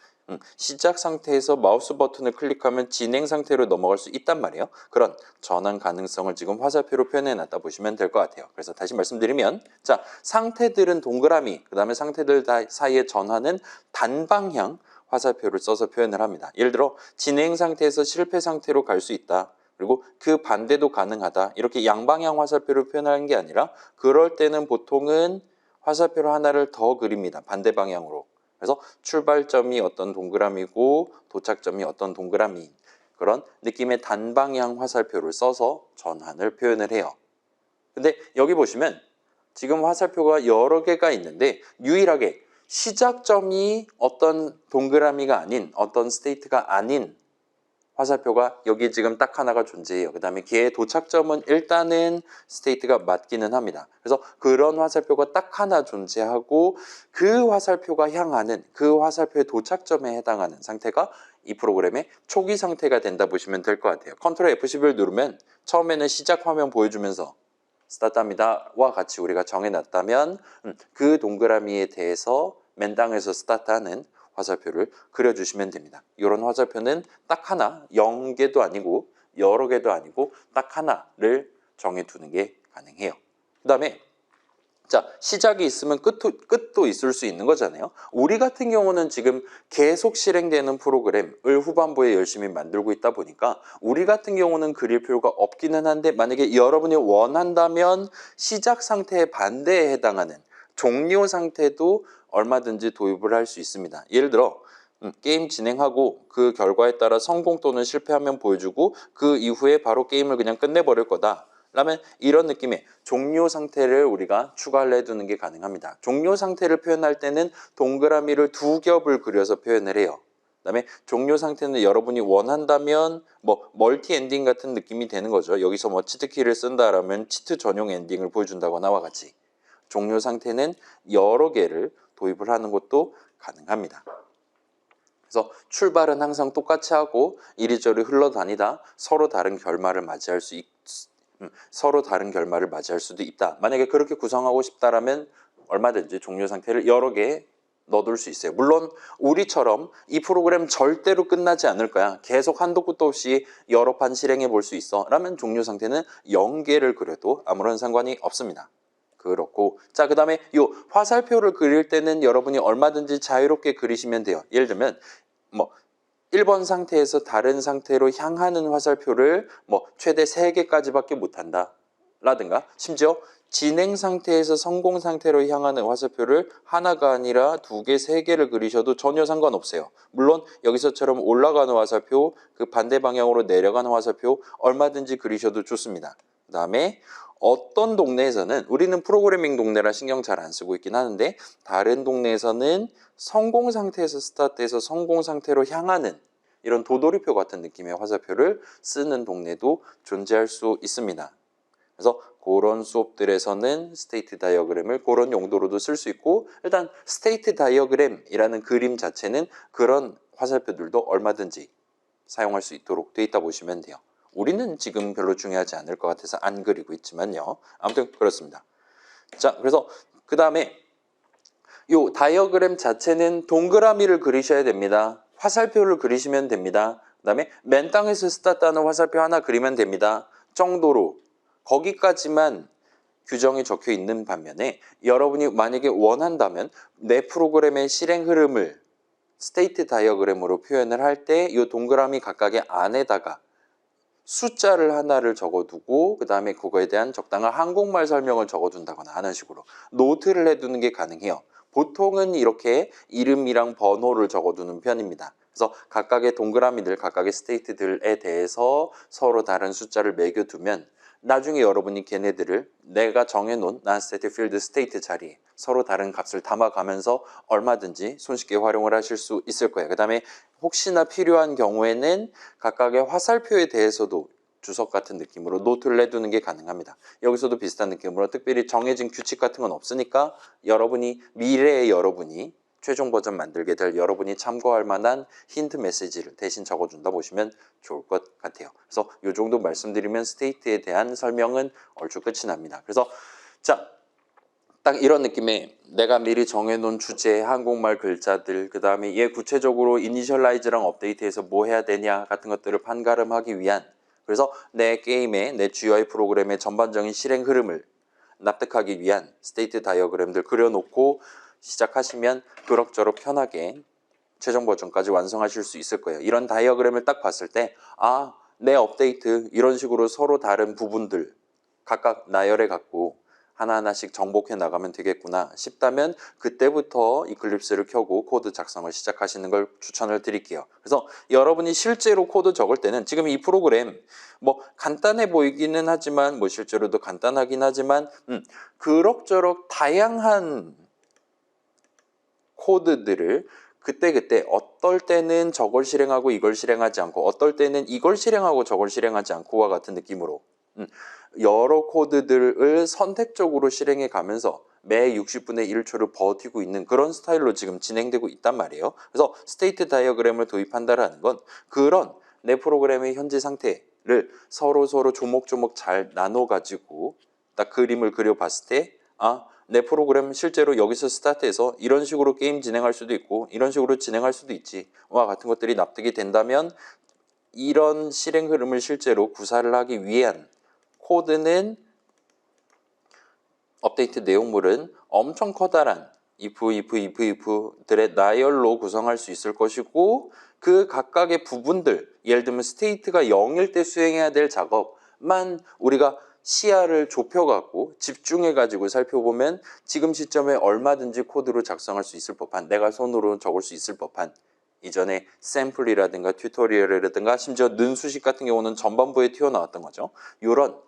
시작 상태에서 마우스 버튼을 클릭하면 진행 상태로 넘어갈 수 있단 말이에요. 그런 전환 가능성을 지금 화살표로 표현해 놨다 보시면 될 것 같아요. 그래서 다시 말씀드리면 자 상태들은 동그라미 그 다음에 상태들 사이의 전환은 단방향 화살표를 써서 표현을 합니다. 예를 들어 진행 상태에서 실패 상태로 갈 수 있다. 그리고 그 반대도 가능하다. 이렇게 양방향 화살표를 표현하는 게 아니라 그럴 때는 보통은 화살표를 하나를 더 그립니다. 반대 방향으로. 그래서 출발점이 어떤 동그라미고 도착점이 어떤 동그라미인 그런 느낌의 단방향 화살표를 써서 전환을 표현을 해요. 근데 여기 보시면 지금 화살표가 여러 개가 있는데 유일하게 시작점이 어떤 동그라미가 아닌 어떤 스테이트가 아닌 화살표가 여기 지금 딱 하나가 존재해요. 그 다음에 걔의 도착점은 일단은 스테이트가 맞기는 합니다. 그래서 그런 화살표가 딱 하나 존재하고 그 화살표가 향하는 그 화살표의 도착점에 해당하는 상태가 이 프로그램의 초기 상태가 된다 보시면 될 것 같아요. 컨트롤 F11 누르면 처음에는 시작 화면 보여주면서 스타트합니다와 같이 우리가 정해놨다면 그 동그라미에 대해서 맨 땅에서 스타트하는 화살표를 그려주시면 됩니다. 이런 화살표는 딱 하나, 0개도 아니고 여러 개도 아니고 딱 하나를 정해두는 게 가능해요. 그 다음에 자 시작이 있으면 끝도 있을 수 있는 거잖아요. 우리 같은 경우는 지금 계속 실행되는 프로그램을 후반부에 열심히 만들고 있다 보니까 우리 같은 경우는 그릴 필요가 없기는 한데 만약에 여러분이 원한다면 시작 상태의 반대에 해당하는 종료 상태도 얼마든지 도입을 할 수 있습니다. 예를 들어 게임 진행하고 그 결과에 따라 성공 또는 실패하면 보여주고 그 이후에 바로 게임을 그냥 끝내버릴 거다. 라면 이런 느낌의 종료 상태를 우리가 추가를 해두는 게 가능합니다. 종료 상태를 표현할 때는 동그라미를 두 겹을 그려서 표현을 해요. 그 다음에 종료 상태는 여러분이 원한다면 뭐 멀티 엔딩 같은 느낌이 되는 거죠. 여기서 뭐 치트키를 쓴다라면 치트 전용 엔딩을 보여준다거나와 같이 종료 상태는 여러 개를 도입을 하는 것도 가능합니다. 그래서 출발은 항상 똑같이 하고 이리저리 흘러다니다 서로 다른 결말을 맞이할 수도 있다. 만약에 그렇게 구성하고 싶다라면 얼마든지 종료 상태를 여러 개 넣어둘 수 있어요. 물론 우리처럼 이 프로그램 절대로 끝나지 않을 거야. 계속 한도 끝도 없이 여러 판 실행해 볼 수 있어. 라면 종료 상태는 0개를 그려도 아무런 상관이 없습니다. 그렇고 자 그 다음에 이 화살표를 그릴 때는 여러분이 얼마든지 자유롭게 그리시면 돼요. 예를 들면 뭐 1번 상태에서 다른 상태로 향하는 화살표를 뭐 최대 3개까지밖에 못한다 라든가 심지어 진행 상태에서 성공 상태로 향하는 화살표를 하나가 아니라 2개, 3개를 그리셔도 전혀 상관없어요. 물론 여기서처럼 올라가는 화살표, 그 반대 방향으로 내려가는 화살표 얼마든지 그리셔도 좋습니다. 그 다음에 어떤 동네에서는 우리는 프로그래밍 동네라 신경 잘 안 쓰고 있긴 하는데 다른 동네에서는 성공 상태에서 스타트해서 성공 상태로 향하는 이런 도돌이표 같은 느낌의 화살표를 쓰는 동네도 존재할 수 있습니다. 그래서 그런 수업들에서는 스테이트 다이어그램을 그런 용도로도 쓸 수 있고 일단 스테이트 다이어그램이라는 그림 자체는 그런 화살표들도 얼마든지 사용할 수 있도록 돼 있다 보시면 돼요. 우리는 지금 별로 중요하지 않을 것 같아서 안 그리고 있지만요. 아무튼 그렇습니다. 자, 그래서 그 다음에 이 다이어그램 자체는 동그라미를 그리셔야 됩니다. 화살표를 그리시면 됩니다. 그 다음에 맨 땅에서 스타트하는 화살표 하나 그리면 됩니다. 정도로 거기까지만 규정이 적혀 있는 반면에 여러분이 만약에 원한다면 내 프로그램의 실행 흐름을 스테이트 다이어그램으로 표현을 할 때 이 동그라미 각각의 안에다가 숫자를 하나를 적어두고 그 다음에 그거에 대한 적당한 한국말 설명을 적어둔다거나 하는 식으로 노트를 해두는 게 가능해요. 보통은 이렇게 이름이랑 번호를 적어두는 편입니다. 그래서 각각의 동그라미들, 각각의 스테이트들에 대해서 서로 다른 숫자를 매겨두면 나중에 여러분이 걔네들을 내가 정해놓은 non-static field state 자리에 서로 다른 값을 담아가면서 얼마든지 손쉽게 활용을 하실 수 있을 거예요. 그 다음에 혹시나 필요한 경우에는 각각의 화살표에 대해서도 주석 같은 느낌으로 노트를 내두는 게 가능합니다. 여기서도 비슷한 느낌으로 특별히 정해진 규칙 같은 건 없으니까 여러분이 미래의 여러분이 최종 버전 만들게 될 여러분이 참고할 만한 힌트 메시지를 대신 적어준다 보시면 좋을 것 같아요. 그래서 이 정도 말씀드리면 스테이트에 대한 설명은 얼추 끝이 납니다. 그래서 자, 딱 이런 느낌의 내가 미리 정해놓은 주제, 한국말 글자들, 그 다음에 얘 구체적으로 이니셜라이즈랑 업데이트해서 뭐 해야 되냐 같은 것들을 판가름하기 위한, 그래서 내 게임의, 내 GUI 프로그램의 전반적인 실행 흐름을 납득하기 위한 스테이트 다이어그램들 그려놓고 시작하시면 그럭저럭 편하게 최종 버전까지 완성하실 수 있을 거예요. 이런 다이어그램을 딱 봤을 때 아, 내 업데이트 이런 식으로 서로 다른 부분들 각각 나열해 갖고 하나하나씩 정복해 나가면 되겠구나 싶다면 그때부터 이클립스를 켜고 코드 작성을 시작하시는 걸 추천을 드릴게요. 그래서 여러분이 실제로 코드 적을 때는 지금 이 프로그램 뭐 간단해 보이기는 하지만 뭐 실제로도 간단하긴 하지만 그럭저럭 다양한 코드들을 그때그때 어떨 때는 저걸 실행하고 이걸 실행하지 않고 어떨 때는 이걸 실행하고 저걸 실행하지 않고와 같은 느낌으로 여러 코드들을 선택적으로 실행해 가면서 매 60분의 1초를 버티고 있는 그런 스타일로 지금 진행되고 있단 말이에요. 그래서 스테이트 다이어그램을 도입한다라는 건 그런 내 프로그램의 현재 상태를 서로 조목조목 잘 나눠 가지고 딱 그림을 그려봤을 때 내 프로그램 실제로 여기서 스타트해서 이런 식으로 게임 진행할 수도 있고 이런 식으로 진행할 수도 있지와 같은 것들이 납득이 된다면 이런 실행 흐름을 실제로 구사를 하기 위한 코드는 업데이트 내용물은 엄청 커다란 if들의 나열로 구성할 수 있을 것이고 그 각각의 부분들, 예를 들면 스테이트가 0일 때 수행해야 될 작업만 우리가 시야를 좁혀갖고 집중해가지고 살펴보면 지금 시점에 얼마든지 코드로 작성할 수 있을 법한, 내가 손으로 적을 수 있을 법한 이전에 샘플이라든가 튜토리얼이라든가 심지어 는수식 같은 경우는 전반부에 튀어나왔던 거죠. 이런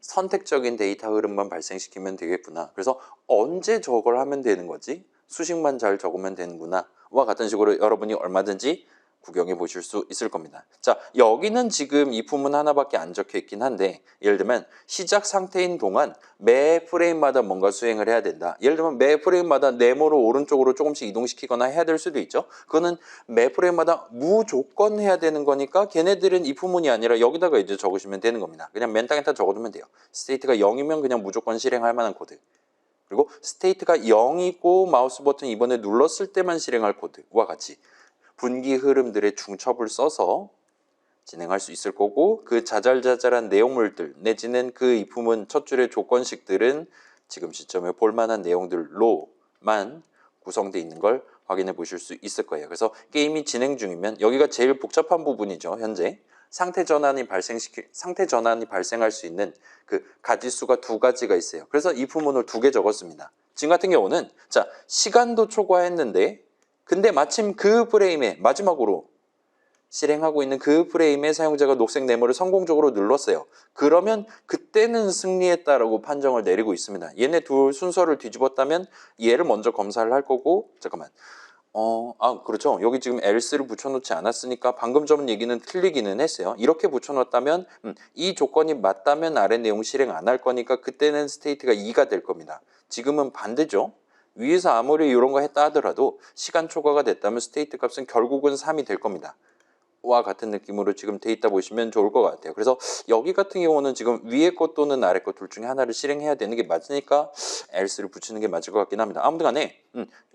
선택적인 데이터 흐름만 발생시키면 되겠구나. 그래서 언제 저걸 하면 되는 거지? 수식만 잘 적으면 되는구나. 와 같은 식으로 여러분이 얼마든지 구경해 보실 수 있을 겁니다. 자, 여기는 지금 이 품은 하나밖에 안 적혀 있긴 한데 예를 들면 시작 상태인 동안 매 프레임마다 뭔가 수행을 해야 된다. 예를 들면 매 프레임마다 네모를 오른쪽으로 조금씩 이동시키거나 해야 될 수도 있죠. 그거는 매 프레임마다 무조건 해야 되는 거니까 걔네들은 이 부문이 아니라 여기다가 이제 적으시면 되는 겁니다. 그냥 맨 땅에다 적어두면 돼요. 스테이트가 0이면 그냥 무조건 실행할 만한 코드. 그리고 스테이트가 0이고 마우스 버튼 이번에 눌렀을 때만 실행할 코드와 같이 분기 흐름들의 중첩을 써서 진행할 수 있을 거고 그 자잘자잘한 내용물들 내지는 그 이품은 첫 줄의 조건식들은 지금 시점에 볼만한 내용들로만 구성되어 있는 걸 확인해 보실 수 있을 거예요. 그래서 게임이 진행 중이면 여기가 제일 복잡한 부분이죠. 현재 상태 전환이 발생할 수 있는 그 가지수가 두 가지가 있어요. 그래서 이 부문을 두 개 적었습니다. 지금 같은 경우는 자 시간도 초과했는데 근데 마침 그 프레임에 마지막으로 실행하고 있는 그 프레임에 사용자가 녹색 네모를 성공적으로 눌렀어요. 그러면 그때는 승리했다라고 판정을 내리고 있습니다. 얘네 둘 순서를 뒤집었다면 얘를 먼저 검사를 할 거고 잠깐만 그렇죠. 여기 지금 else를 붙여놓지 않았으니까 방금 전 얘기는 틀리기는 했어요. 이렇게 붙여놓았다면 이 조건이 맞다면 아래 내용 실행 안 할 거니까 그때는 스테이트가 2가 될 겁니다. 지금은 반대죠. 위에서 아무리 이런 거 했다 하더라도 시간 초과가 됐다면 스테이트 값은 결국은 3이 될 겁니다. 와 같은 느낌으로 지금 돼 있다 보시면 좋을 것 같아요. 그래서 여기 같은 경우는 지금 위에 것 또는 아래 것 둘 중에 하나를 실행해야 되는 게 맞으니까 else를 붙이는 게 맞을 것 같긴 합니다. 아무튼 간에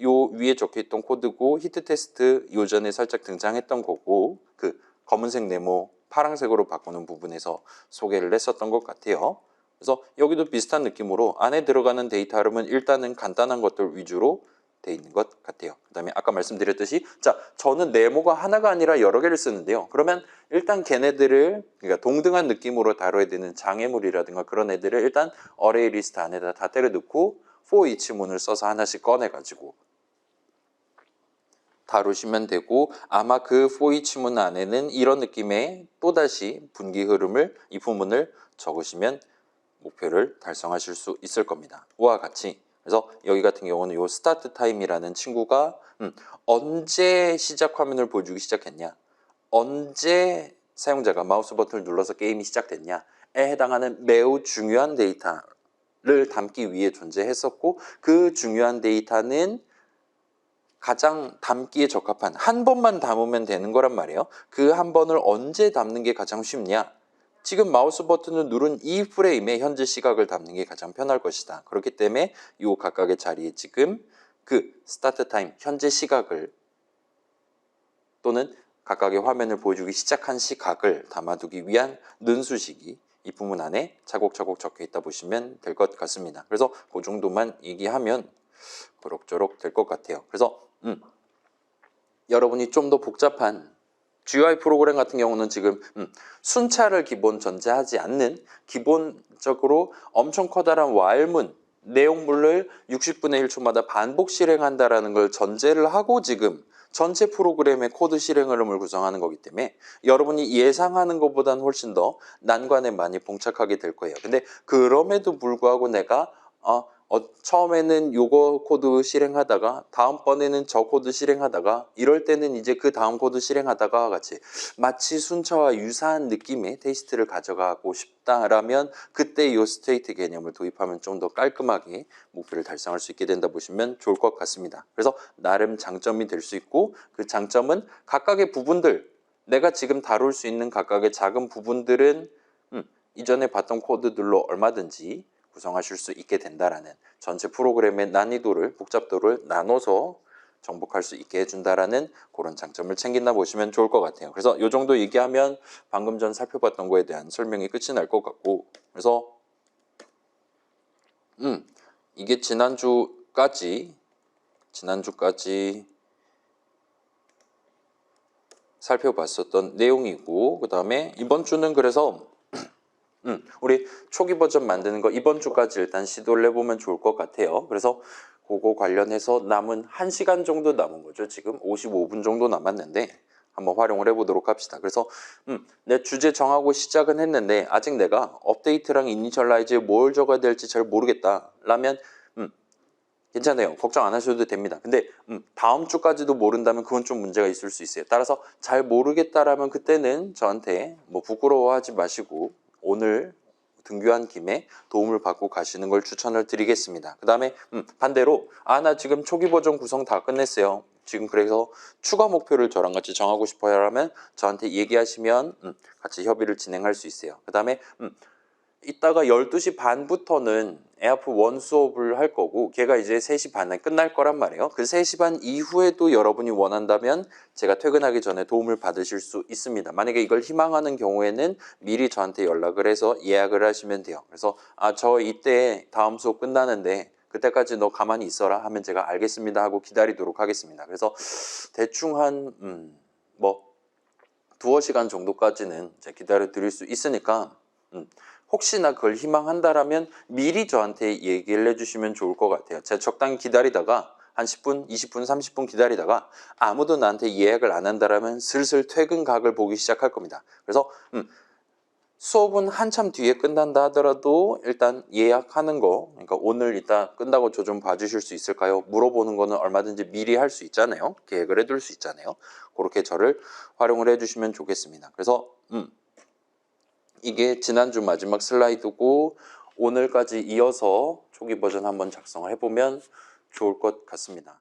요 위에 적혀있던 코드고 히트 테스트 요전에 살짝 등장했던 거고 그 검은색 네모 파란색으로 바꾸는 부분에서 소개를 했었던 것 같아요. 그래서 여기도 비슷한 느낌으로 안에 들어가는 데이터 흐름은 일단은 간단한 것들 위주로 돼 있는 것 같아요. 그 다음에 아까 말씀드렸듯이 자, 저는 네모가 하나가 아니라 여러 개를 쓰는데요. 그러면 일단 걔네들을 그러니까 동등한 느낌으로 다뤄야 되는 장애물이라든가 그런 애들을 일단 어레이 리스트 안에다 다 때려 넣고 for each 문을 써서 하나씩 꺼내가지고 다루시면 되고 아마 그 for each 문 안에는 이런 느낌의 또다시 분기 흐름을 이 부분을 적으시면 목표를 달성하실 수 있을 겁니다. 이와 같이 그래서 여기 같은 경우는 요 스타트 타임이라는 친구가 언제 시작 화면을 보여주기 시작했냐, 언제 사용자가 마우스 버튼을 눌러서 게임이 시작됐냐에 해당하는 매우 중요한 데이터를 담기 위해 존재했었고 그 중요한 데이터는 가장 담기에 적합한 한 번만 담으면 되는 거란 말이에요. 그 한 번을 언제 담는 게 가장 쉽냐? 지금 마우스 버튼을 누른 이 프레임에 현재 시각을 담는 게 가장 편할 것이다. 그렇기 때문에 이 각각의 자리에 지금 그 스타트 타임, 현재 시각을 또는 각각의 화면을 보여주기 시작한 시각을 담아두기 위한 눈수식이 이 부분 안에 차곡차곡 적혀 있다 보시면 될 것 같습니다. 그래서 그 정도만 얘기하면 그럭저럭 될 것 같아요. 그래서 여러분이 좀 더 복잡한 GUI 프로그램 같은 경우는 지금 순차를 기본 전제하지 않는 기본적으로 엄청 커다란 while문 내용물을 60분의 1초마다 반복 실행한다라는 걸 전제를 하고 지금 전체 프로그램의 코드 실행 흐름을 구성하는 거기 때문에 여러분이 예상하는 것보다는 훨씬 더 난관에 많이 봉착하게 될 거예요. 근데 그럼에도 불구하고 내가 처음에는 요거 코드 실행하다가 다음번에는 저 코드 실행하다가 이럴 때는 이제 그 다음 코드 실행하다가 같이 마치 순차와 유사한 느낌의 테이스트를 가져가고 싶다라면 그때 요 스테이트 개념을 도입하면 좀 더 깔끔하게 목표를 달성할 수 있게 된다 보시면 좋을 것 같습니다. 그래서 나름 장점이 될 수 있고 그 장점은 각각의 부분들 내가 지금 다룰 수 있는 각각의 작은 부분들은 이전에 봤던 코드들로 얼마든지 구성하실 수 있게 된다라는 전체 프로그램의 난이도를 복잡도를 나눠서 정복할 수 있게 해준다라는 그런 장점을 챙긴다 보시면 좋을 것 같아요. 그래서 이 정도 얘기하면 방금 전 살펴봤던 거에 대한 설명이 끝이 날 것 같고 그래서 이게 지난주까지 살펴봤었던 내용이고 그 다음에 이번 주는 그래서 우리 초기 버전 만드는 거 이번 주까지 일단 시도를 해보면 좋을 것 같아요. 그래서 그거 관련해서 남은 1시간 정도 남은 거죠. 지금 55분 정도 남았는데 한번 활용을 해보도록 합시다. 그래서 내 주제 정하고 시작은 했는데 아직 내가 업데이트랑 이니셜라이즈에 뭘 적어야 될지 잘 모르겠다 라면 괜찮아요. 걱정 안 하셔도 됩니다. 근데 다음 주까지도 모른다면 그건 좀 문제가 있을 수 있어요. 따라서 잘 모르겠다라면 그때는 저한테 뭐 부끄러워하지 마시고 오늘 등교한 김에 도움을 받고 가시는 걸 추천을 드리겠습니다. 그 다음에 반대로 나 지금 초기 버전 구성 다 끝냈어요. 지금 그래서 추가 목표를 저랑 같이 정하고 싶어요 라면 저한테 얘기하시면 같이 협의를 진행할 수 있어요. 그 다음에 이따가 12시 반부터는 에어프 1 수업을 할 거고 걔가 이제 3시 반에 끝날 거란 말이에요. 그 3시 반 이후에도 여러분이 원한다면 제가 퇴근하기 전에 도움을 받으실 수 있습니다. 만약에 이걸 희망하는 경우에는 미리 저한테 연락을 해서 예약을 하시면 돼요. 그래서 저 이때 다음 수업 끝나는데 그때까지 너 가만히 있어라 하면 제가 알겠습니다 하고 기다리도록 하겠습니다. 그래서 대충 한 두어 시간 정도까지는 기다려 드릴 수 있으니까 혹시나 그걸 희망한다라면 미리 저한테 얘기를 해주시면 좋을 것 같아요. 제가 적당히 기다리다가 한 10분, 20분, 30분 기다리다가 아무도 나한테 예약을 안 한다라면 슬슬 퇴근 각을 보기 시작할 겁니다. 그래서 수업은 한참 뒤에 끝난다 하더라도 일단 예약하는 거 그러니까 오늘 이따 끝나고 저 좀 봐주실 수 있을까요? 물어보는 거는 얼마든지 미리 할 수 있잖아요. 계획을 해둘 수 있잖아요. 그렇게 저를 활용을 해주시면 좋겠습니다. 그래서 이게 지난주 마지막 슬라이드고 오늘까지 이어서 초기 버전 한번 작성을 해보면 좋을 것 같습니다.